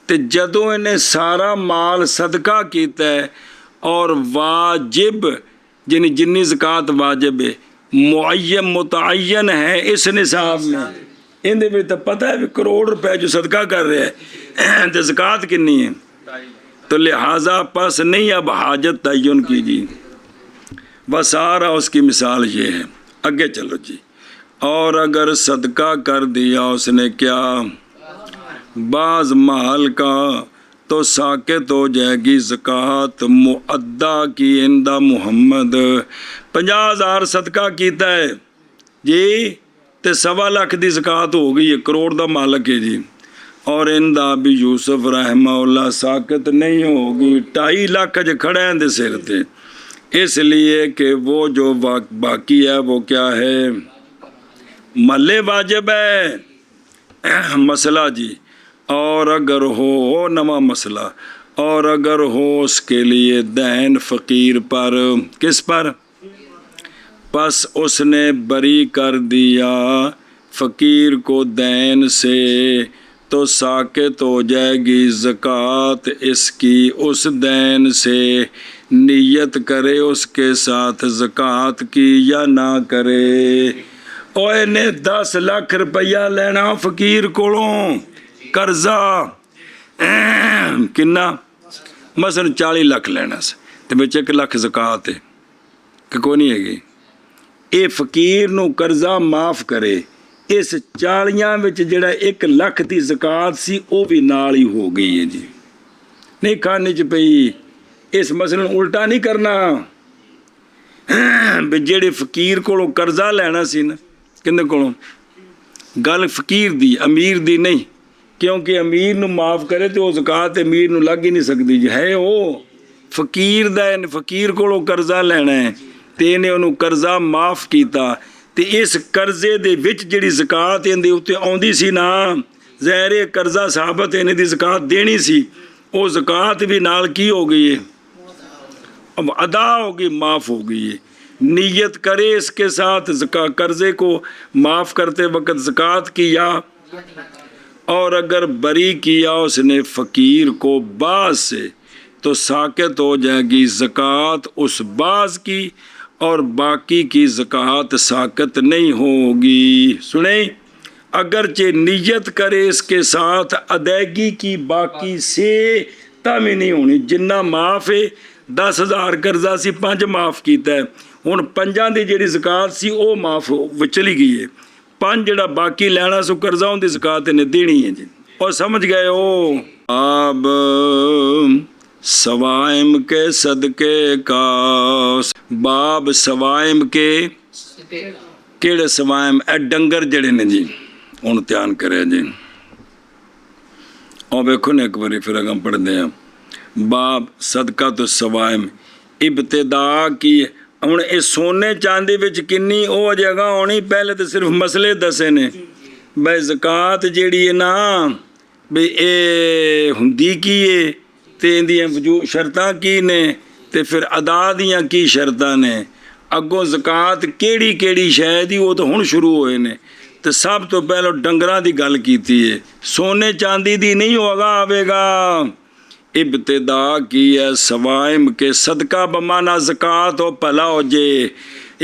A: تے جدوں انہیں سارا مال صدقہ کیتا ہے اور واجب یعنی جنی زکوٰۃ واجب ہے معین متعین ہے اس نصاب میں ان دے بھی تو پتہ ہے کروڑ روپے جو صدقہ کر رہے ہیں تو زکوٰۃ کنی ہے تو لہٰذا پس نہیں اب حاجت تعین کیجیے. بس سارا اس کی مثال یہ ہے. آگے چلو جی. اور اگر صدقہ کر دیا اس نے کیا بعض مال کا تو ساکت ہو جائے گی زکوٰۃ معدہ کی عند محمد. 50,000 صدقہ کیتا ہے جی تے 1.25 لاکھ دی زکوٰۃ ہو گئی ہے کروڑ دا مالک ہے جی. اور عند ابی یوسف رحمہ اللہ ساکت نہیں ہوگی 2.5 لاکھ جو کھڑے ہیں دے سر تے. اس لیے کہ وہ جو باقی ہے وہ کیا ہے مل واجب ہے مسئلہ جی. اور اگر ہو نواں مسئلہ اور اگر ہو اس کے لیے دین فقیر پر کس پر پس اس نے بری کر دیا فقیر کو دین سے تو ساکت ہو جائے گی زکوٰۃ اس کی اس دین سے. نیت کرے اس کے ساتھ زکوٰۃ کی یا نہ کرے. اوے نے 10 لاکھ روپیہ لینا فقیر کولوں قرضہ کنا ਮਸਲ 40 ਲੱਖ ਲੈਣਾ ਸੀ ਤੇ ਵਿੱਚ 1 ਲੱਖ ਜ਼ਕਾਤ ਹੈ ਕਿ ਕੋਈ ਨਹੀਂ ਹੈਗੀ। ਇਹ ਫਕੀਰ ਨੂੰ ਕਰਜ਼ਾ ਮਾਫ ਕਰੇ। ਇਸ 40 ਵਿੱਚ ਜਿਹੜਾ 1 ਲੱਖ ਦੀ ਜ਼ਕਾਤ ਸੀ ਉਹ ਵੀ ਨਾਲ ਹੀ ਹੋ ਗਈ ਹੈ ਜੀ, ਨਹੀਂ ਖਾਨੇ 'ਚ ਪਈ। ਇਸ ਮਸਲੇ ਨੂੰ ਉਲਟਾ ਨਹੀਂ ਕਰਨਾ ਵੀ ਜਿਹੜੇ ਫਕੀਰ ਕੋਲੋਂ ਕਰਜ਼ਾ ਲੈਣਾ ਸੀ ਨਾ, ਕਿਹਦੇ ਕੋਲੋਂ, ਗੱਲ ਫਕੀਰ ਦੀ, ਅਮੀਰ ਦੀ ਨਹੀਂ, ਕਿਉਂਕਿ ਅਮੀਰ ਨੂੰ ਮਾਫ ਕਰੇ ਤੇ ਉਹ ਜ਼ਕਾਤ ਅਮੀਰ ਨੂੰ ਲੱਗ ਹੀ ਨਹੀਂ ਸਕਦੀ ਜੀ, ਹੈ ਉਹ ਫਕੀਰ ਦਾ। ਫਕੀਰ ਕੋਲੋਂ ਕਰਜ਼ਾ ਲੈਣਾ ਹੈ ਤੇ ਇਹਨੇ ਉਹਨੂੰ ਕਰਜ਼ਾ ਮਾਫ ਕੀਤਾ ਤੇ ਇਸ ਕਰਜ਼ੇ ਦੇ ਵਿੱਚ ਜਿਹੜੀ ਜ਼ਕਾਤ ਇਹਦੇ ਉੱਤੇ ਆਉਂਦੀ ਸੀ ਨਾ, ਜ਼ਾਹਿਰ ਹੈ ਕਰਜ਼ਾ ਸਾਬਤ ਇਹਨੇ ਦੀ ਜ਼ਕਾਤ ਦੇਣੀ ਸੀ, ਉਹ ਜ਼ਕਾਤ ਵੀ ਨਾਲ ਕੀ ਹੋ ਗਈ ਹੈ, اب ادا ہوگی، معاف ہو گئی ہے۔ نیت کرے اس کے ساتھ قرضے کو معاف کرتے وقت زکوٰۃ کیا، اور اگر بری کیا اس نے فقیر کو باز سے تو ساقط ہو جائے گی زکوٰۃ اس باز کی، اور باقی کی زکوٰۃ ساقط نہیں ہوگی۔ سنیں، اگرچہ نیت کرے اس کے ساتھ ادائیگی کی باقی سے تامی نہیں ہونی، جنہ معاف ہے 10,000 ਕਰਜ਼ਾ ਸੀ 5 ਮਾਫ ਕੀਤਾ ਹੈ, ਹੁਣ 5 ਦੀ ਜਿਹੜੀ ਜ਼ਕਾਤ ਸੀ ਉਹ ਮਾਫ ਚਲੀ ਗਈ ਹੈ, 5 ਜਿਹੜਾ ਬਾਕੀ ਲੈਣਾ ਸੋ ਕਰਜ਼ਾ ਉਹਦੀ ਜ਼ਕਾਤ ਇਹਨੇ ਦੇਣੀ ਹੈ ਜੀ। اور سمجھ گئے ہو؟ اب سوائم کے صدقے کا، باب سوائم کے کیڑے سوائم، اے ڈنگر جڑے نے جی، ہن دھیان کرے جی، اور ویکھو نے ایک باری پھر اگاں پڑھ دے ہیں باب صدقہ تو سوائم ابتدا کی۔ ہن اے سونے چاندی وچ کنی او جگہ ہونی، پہلے تو صرف مسئلے دسے نے بھائی زکوٰۃ جیڑی ہے نا بھئی اے ہندی کی ہے تے اندیاں شرطاں کی نے تے پھر ادا دیاں کی شرطاں نے، اگوں زکوٰۃ کیڑی کیڑی شے دی وہ تو ہن شروع ہوئے نے، تے سب تو پہلے ڈنگراں دی گل کیتی ہے، سونے چاندی دی نہیں ہوگا آوے گا۔ ابتدا کی ہے سوائم کے صدقہ بمانا زکوٰۃ ہو بھلا ہو جے،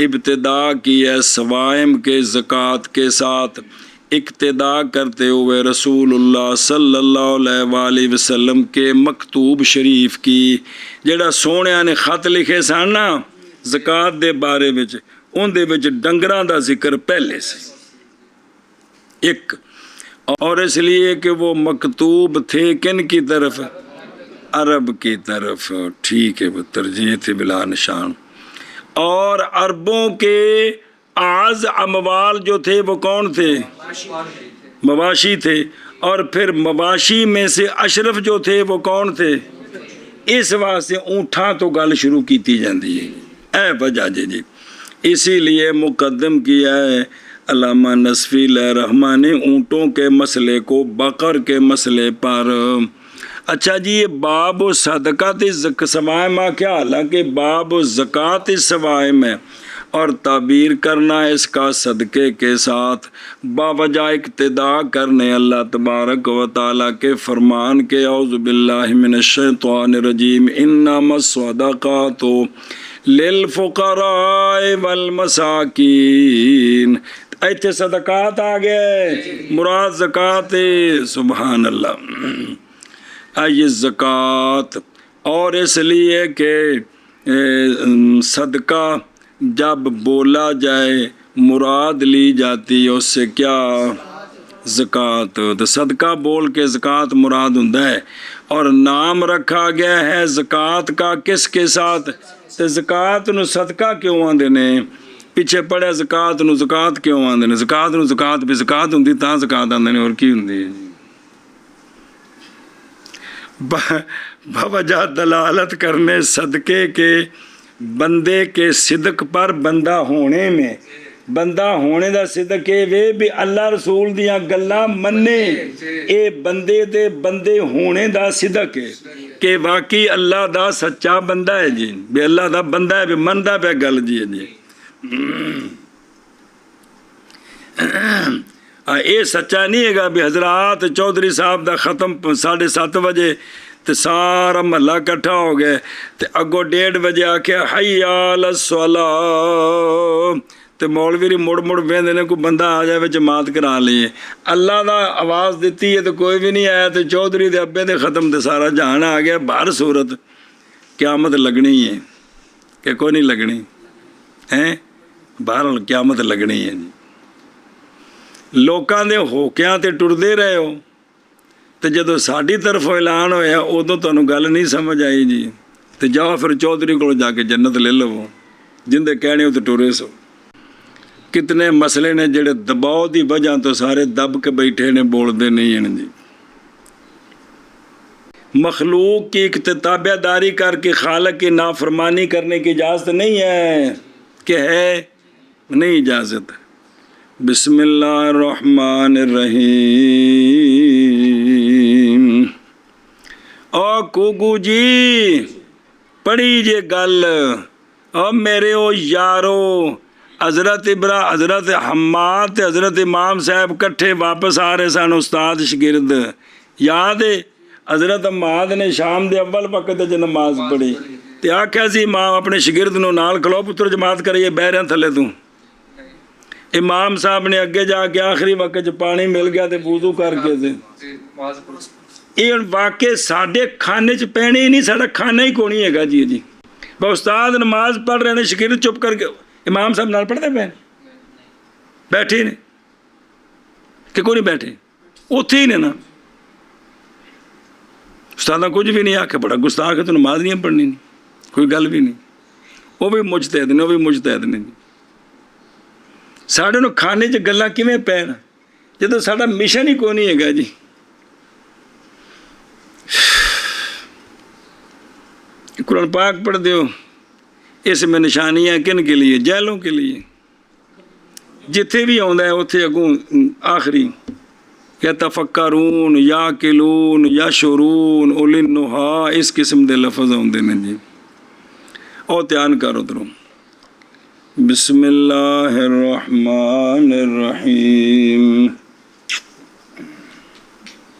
A: ابتدا کی ہے سوائم کے زکوٰۃ کے ساتھ اقتدا کرتے ہوئے رسول اللہ صلی اللہ علیہ وآلہ وسلم کے مکتوب شریف کی، جڑا سونے نے خط لکھے سن نا زکوٰۃ دے بارے وچ، ان دے وچ ڈنگراں دا ذکر پہلے سے ایک، اور اس لیے کہ وہ مکتوب تھے کن کی طرف، عرب کی طرف، ٹھیک ہے وہ ترجیح تھی بلا نشان، اور عربوں کے اعز اموال جو تھے وہ کون تھے، مواشی تھے، اور پھر مواشی میں سے اشرف جو تھے وہ کون تھے، اس واسطے اونٹھاں تو گل شروع کیتی جاندی ہے، اے وجہ جی، اسی لیے مقدم کیا ہے علامہ نصفی علیہ رحمہ نے اونٹوں کے مسئلے کو بقر کے مسئلے پر۔ اچھا جی، یہ باب و صدقات سوائم کیا، حالانکہ باب و زکوٰۃ سوائم ہے، اور تعبیر کرنا اس کا صدقے کے ساتھ باوجہ اقتدا کرنے اللہ تبارک و تعالیٰ کے فرمان کے اعوذ باللہ من الشیطان الرجیم انما الصدقات للفقراء والمساکین، ایتھے صدقات آ گئے، مراد زکوٰۃ، سبحان اللہ، یہ زکوٰۃ، اور اس لیے کہ صدقہ جب بولا جائے مراد لی جاتی ہے اس سے کیا، زکوٰۃ، تو صدقہ بول کے زکوٰۃ مراد ہوندا ہے، اور نام رکھا گیا ہے زکوٰۃ کا کس کے ساتھ، تو زکوٰۃ نو صدقہ کیوں آندے نے، پیچھے پڑھیا زکوٰۃ نو زکوٰۃ کیوں آندے نے، زکوٰۃ نو زکوٰۃ بھی زکوٰۃ ہوندی تاں زکوٰۃ آندے نے، اور کی ہوندی ہے بوجہ دلالت کرنے صدقے کے بندے کے صدق پر، بندہ ہونے میں، بندہ ہونے دا صدق اے وے بھی اللہ رسول دیاں گلاں مننے، اے بندے دے بندے ہونے دا صدق ہے کہ واقعی اللہ دا سچا بندہ ہے جی، بھی اللہ دا بندہ ہے، بھی مندہ پہ گل جی جی، یہ سچا نہیں ہے گا بھی حضرات چودھری صاحب دا ختم 7:30 بجے تے سارا محلہ کٹھا ہو گئے تے اگو 1:30 بجے آکھیا حی علی الصلاۃ ਤੇ ਮੌਲਵੀ ਮੁੜ ਮੁੜ ਵੇਂਦੇ ਨੇ ਕੋਈ ਬੰਦਾ ਆ ਜਾਵੇ ਜਮਾਤ ਕਰਾ ਲਈਏ। ਅੱਲਾ ਦਾ ਆਵਾਜ਼ ਦਿੱਤੀ ਹੈ ਤੇ ਕੋਈ ਵੀ ਨਹੀਂ ਆਇਆ, ਤੇ ਚੌਧਰੀ ਦੇ ਅੱਬੇ ਦੇ ਖ਼ਤਮ ਤੇ ਸਾਰਾ ਜਹਾਨ ਆ ਗਿਆ ਬਾਹਰ। ਸੂਰਤ ਕਿਆਮਤ ਲੱਗਣੀ ਹੈ ਕਿ ਕੋਈ ਨਹੀਂ ਲੱਗਣੀ ਹੈ? ਬਾਹਰ ਕਿਆਮਤ ਲੱਗਣੀ ਹੈ ਜੀ। ਲੋਕਾਂ ਦੇ ਹੋਕਿਆਂ ਤੇ ਟੁਰਦੇ ਰਹੇ ਹੋ, ਤੇ ਜਦੋਂ ਸਾਡੀ ਤਰਫੋਂ ਐਲਾਨ ਹੋਇਆ ਉਦੋਂ ਤੁਹਾਨੂੰ ਗੱਲ ਨਹੀਂ ਸਮਝ ਆਈ ਜੀ। ਤੇ ਜਾਓ ਫਿਰ ਚੌਧਰੀ ਕੋਲ ਜਾ ਕੇ ਜੰਨਤ ਲੈ ਲਵੋ, ਜਿੰਦੇ ਕਹਿਣੇ ਉਹ ਤੇ ਟੁਰੇ ਸੋ। ਕਿਤਨੇ ਮਸਲੇ ਨੇ ਜਿਹੜੇ ਦਬਾਅ ਦੀ ਵਜ੍ਹਾ ਤੋਂ ਸਾਰੇ ਦਬ ਕੇ ਬੈਠੇ ਨੇ, ਬੋਲਦੇ ਨਹੀਂ ਹਨ ਜੀ। مخلوق کی تابع داری کر کے خالق کی نافرمانی کرنے کی اجازت نہیں ہے کہ ہے؟ نہیں اجازت۔ بسم اللہ الرحمن الرحیم۔ او کوگو جی پڑھی جے گل، او میرے او یارو، حضرت حماد تے حضرت امام صاحب کٹھے واپس آ رہے سن استاد شگرد، یاد ہے؟ حضرت حماد نے شام دے اول وقت چ نماز پڑھی تے آکھیا سی امام اپنے شگرد نو نال کھلو پتر جماعت کریے، بہ رہے تھلے تو۔ امام صاحب نے اگے جا کے آخری وقت چ پانی مل گیا تے وضو کر کے تے یہ واقع ساڈے کھانے چ پینے ہی نہیں، ساڈا کھانا ہی کونی ہے گا جی۔ استاد نماز پڑھ رہے ہیں، شگرد چپ کر کے امام صاحب نال پڑھتے پے بیٹھے نے کہ کوئی نہیں بیٹھے اتھے ہی نے نا۔ استاد کچھ بھی نہیں آکھے بڑا گستاخ ہے تو نماز نہیں پڑھنی، نہیں کوئی گل بھی نہیں۔ وہ بھی مجتہد نے، وہ بھی مجتہد نے جی۔ ساڈے نو کھانے چ گلاں کیویں پین جدوں ساڈا مشن ہی کوئی نہیں ہے گا جی۔ قرآن پاک پڑھ دیو، اس میں نشانیاں کن کے لیے؟ جہلوں کے لیے۔ جتھے بھی آندا ہے اتھے اگوں آخری یتفکرون، یاکلون، یشعرون، اولی النہا، اس قسم دے لفظ آندے نے جی۔ او دھیان کرو ادھروں۔ بسم اللہ الرحمن الرحیم۔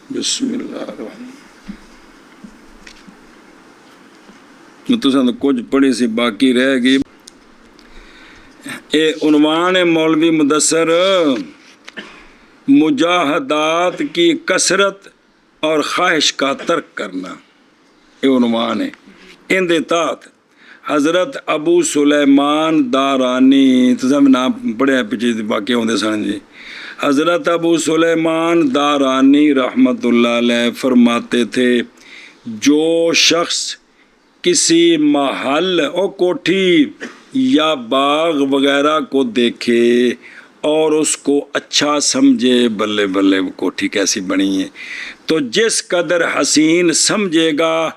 A: بسم اللہ الرحمن۔ تساں تو کچھ پڑھی سی باقی رہ گئی۔ اے عنوان ہے مولوی مدثر، مجاہدات کی کثرت اور خواہش کا ترک کرنا، یہ عنوان ہے۔ ان دے تحت حضرت ابو سلیمان دارانی، تساں نام پڑھیا پیچھے واقعہ ہوندے سن جی۔ حضرت ابو سلیمان دارانی رحمۃ اللہ علیہ فرماتے تھے، جو شخص کسی محل اور کوٹھی یا باغ وغیرہ کو دیکھے اور اس کو اچھا سمجھے، بلے بلے وہ کوٹھی کیسی بنی ہے، تو جس قدر حسین سمجھے گا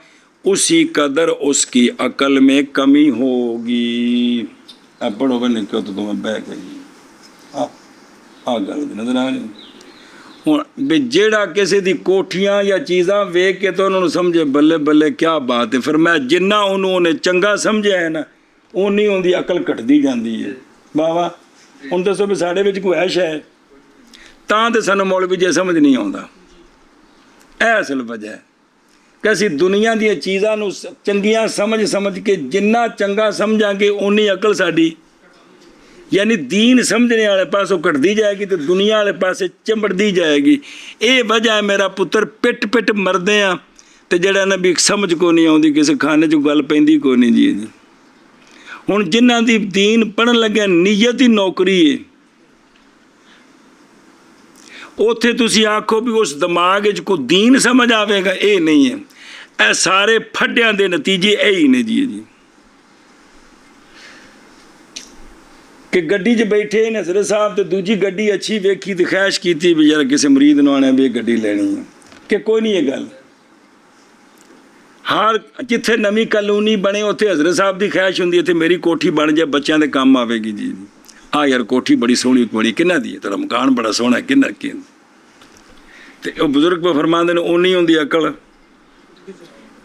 A: اسی قدر اس کی عقل میں کمی ہوگی۔ اب پڑھو گا نہیں کیوں تو تمہیں بہ گئی گل نظر آ رہی ہوں بھی جیڑا کسی دی کوٹھیاں یا چیزاں ویکھ کے تو انہوں نے سمجھے بلے بلے کیا بات ہے۔ فرمایا جنہ انہوں نے چنگا سمجھا ہے نا اونی ان دی عقل گھٹدی جاندی ہے۔ واہ واہ، ہن دسو بھی ساڈے وچ کوئی ایش ہے تاں تے سانوں مولوی جے سمجھ نہیں آوندا۔ اے اصل وجہ ہے کہ اسی دنیا دیا چیزاں نو چنگیاں سمجھ کے جنہ چنگا سمجھاں گے اونی عقل ساڈی یعنی دین سمجھنے والے پاسوں کٹتی جائے گی تو دنیا والے پاسے چمبڑتی جائے گی۔ اے وجہ ہے میرا پتر پٹ پٹ مردے ہیں تو جڑا نا بھی سمجھ کو نہیں آتی، کسی کھانے چ گل پیندی کو نہیں جی۔ ہن جنہ دی دین پڑھن لگے نیت ہی نوکری ہے، اوتھے تسی آکھو بھی اس دماغ وچ کو دین سمجھ آوے گا، اے نہیں ہے۔ اے سارے پھڈیاں دے نتیجے اے ہی نے جی۔ کہ گڈی چ بیٹھے نے حضرت صاحب تو دوجی گڈی اچھی ویکھی تو خواہش کیتی بھی یار کسی مرید نو آنے بھی گڈی لینی ہے، کہ کوئی نہیں یہ گل۔ ہر جتھے نویں کالونی بنے اتنے حضرت صاحب دی خواہش ہوندی ہے تے میری کوٹھی بن جائے بچیاں دے کام آوے گی جی۔ یار کوٹھی بڑی سونی بڑی کنہ دی ہے، تیرا مکان بڑا سونا ہے کنہ کی تے او بزرگ پہ فرماندے نے اونی ہوندی عقل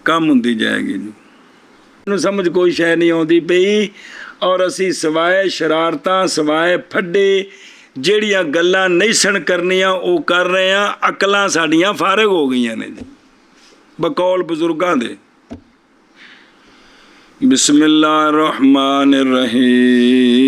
A: کم ہوندی جائے گی جی۔ سمجھ کوئی شے نہیں آتی پئی، اور اسی سوائے شرارتاں سوائے پھڈے جیڑیاں گلاں نہیں سن کرنیاں او کر رہے ہیں۔ عقلاں ساڈیاں فارغ ہو گئیاں نے جی بقول بزرگاں دے۔ بسم اللہ الرحمن الرحیم۔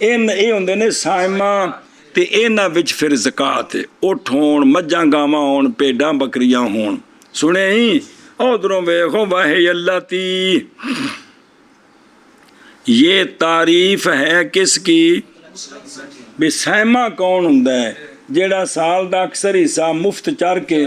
A: ਇਹ ਹੁੰਦੇ ਨੇ ਸਾਇਮਾ, ਤੇ ਇਹਨਾਂ ਵਿੱਚ ਫਿਰ ਜ਼ਕਾਤ ਹੈ। ਊਠ ਹੋਣ, ਮੱਝਾਂ ਗਾਵਾਂ ਹੋਣ, ਭੇਡਾਂ ਬੱਕਰੀਆਂ ਹੋਣ। ਸੁਣੇ ਹੀ ਉਧਰੋਂ ਵੇਖੋ, ਵਾਹੇ ਅੱਲਾਹ ਤੀ, ਇਹ ਤਾਰੀਫ ਹੈ ਕਿਸ ਕੀ? ਵੀ ਸਾਇਮਾ ਕੌਣ ਹੁੰਦਾ ਹੈ? ਜਿਹੜਾ ਸਾਲ ਦਾ ਅਕਸਰ ਹਿੱਸਾ ਮੁਫਤ ਚਰ ਕੇ,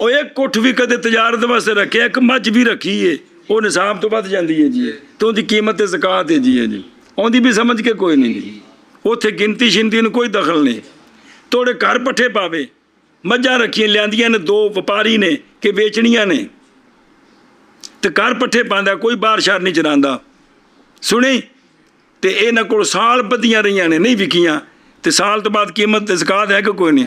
A: ਉਹ ਇੱਕ ਉੱਠ ਵੀ ਕਦੇ ਤਜਾਰਤ ਵਾਸਤੇ ਰੱਖਿਆ, ਇੱਕ ਮੱਝ ਵੀ ਰੱਖੀ ਏ, ਉਹ ਨਿਸਾਬ ਤੋਂ ਵੱਧ ਜਾਂਦੀ ਹੈ ਜੀ, ਤੇ ਉਹਦੀ ਕੀਮਤ ਤੇ ਜ਼ਕਾਤ ਹੈ ਜੀ। ਜੀ ਆਉਂਦੀ ਵੀ ਸਮਝ ਕੇ ਕੋਈ ਨਹੀਂ ਜੀ, ਉੱਥੇ ਗਿਣਤੀ ਸ਼ਿੰਤੀ ਨੂੰ ਕੋਈ ਦਖਲ ਨਹੀਂ। ਤੋੜੇ ਘਰ ਪੱਠੇ ਪਾਵੇ, ਮੱਝਾਂ ਰੱਖੀਆਂ ਲਿਆਂਦੀਆਂ ਨੇ, 2 ਵਪਾਰੀ ਨੇ ਕਿ ਵੇਚਣੀਆਂ ਨੇ, ਤੇ ਘਰ ਪੱਠੇ ਪਾਉਂਦਾ, ਕੋਈ ਬਾਹਰ ਸ਼ਹਿਰ ਨਹੀਂ ਚਰਾਂਦਾ। ਸੁਣੀ, ਤੇ ਇਹਨਾਂ ਕੋਲ ਸਾਲ ਬੱਧੀਆਂ ਰਹੀਆਂ ਨੇ, ਨਹੀਂ ਵਿਕੀਆਂ, ਤੇ ਸਾਲ ਤੋਂ ਬਾਅਦ ਕੀਮਤ ਤੇ ਜ਼ਕਾਤ ਹੈ ਕਿ ਕੋਈ ਨਹੀਂ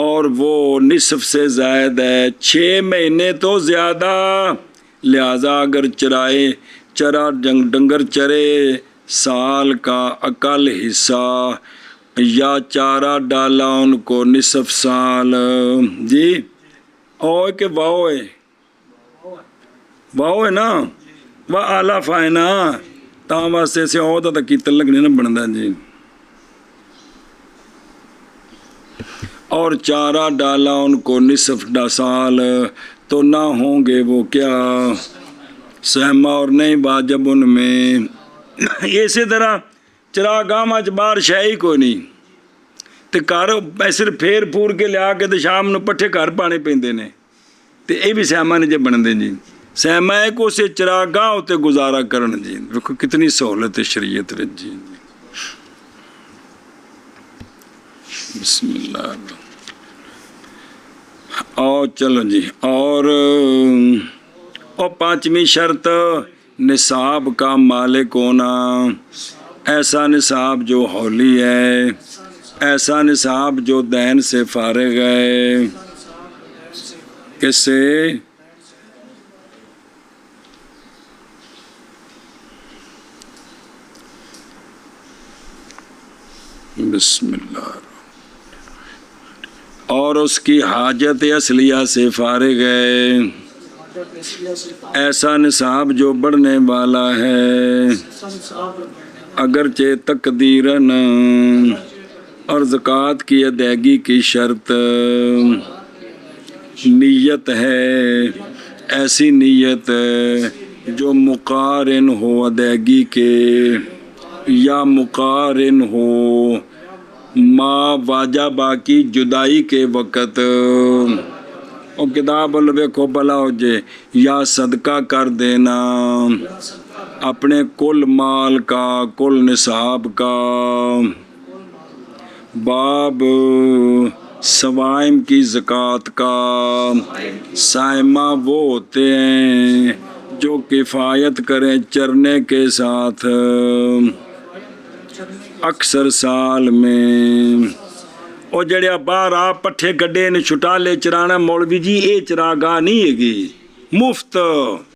A: اور وہ نصف سے زائد ہے 6 مہینے تو زیادہ، لہذا اگر ڈنگر چرے سال کا اقل حصہ یا چارہ ڈالا ان کو نصف سال جی او کہ واؤ ہے، واؤ ہے نا، وہ آلہ فائنا تاں واسطے سے او تا کیتن لگنے نہ بندا جی، اور چارہ ڈالا ان کو نصف سال تو نہ ہوں گے وہ کیا سہما اور نہیں واجب ان میں۔ اسی طرح چراگاہ مچ باہر شے ہی کوئی نہیں تے گھر صرف پھیر پھور کے لیا کے تے شام نو پٹھے گھر پانے پیندے نے تے یہ بھی سہما نہیں جے بندے جی، سہما ہے کہ اسے چراگاہ ہوتے گزارا کرن جی، دیکھو کتنی سہولت ہے شریعت وچ جی۔ بسم اللہ اور چلو جی، اور 5ویں شرط نصاب کا مالک ہونا، ایسا نصاب جو ہولی ہے، ایسا نصاب جو دین سے فارغ ہے، کس سے؟ بسم اللہ، اور اس کی حاجت اصلیہ سے فارغ ہے، ایسا نصاب جو بڑھنے والا ہے اگرچہ تقدیراً، اور زکوٰۃ کی ادائیگی کی شرط نیت ہے، ایسی نیت جو مقارن ہو ادائیگی کے یا مقارن ہو ما واجبہ کی جدائی کے وقت، اور کتاب ویکھو بلا ہو جے، یا صدقہ کر دینا اپنے کل مال کا، کل نصاب کا۔ باب سوائم کی زکوٰۃ کا، سائمہ وہ ہوتے ہیں جو کفایت کریں چرنے کے ساتھ اکثر سال میں، اور جڑے باہر آپ پٹھے گڈے نے چھٹا لے چرانا، مولوی جی یہ چراگاہ نہیں ہے گی، مفت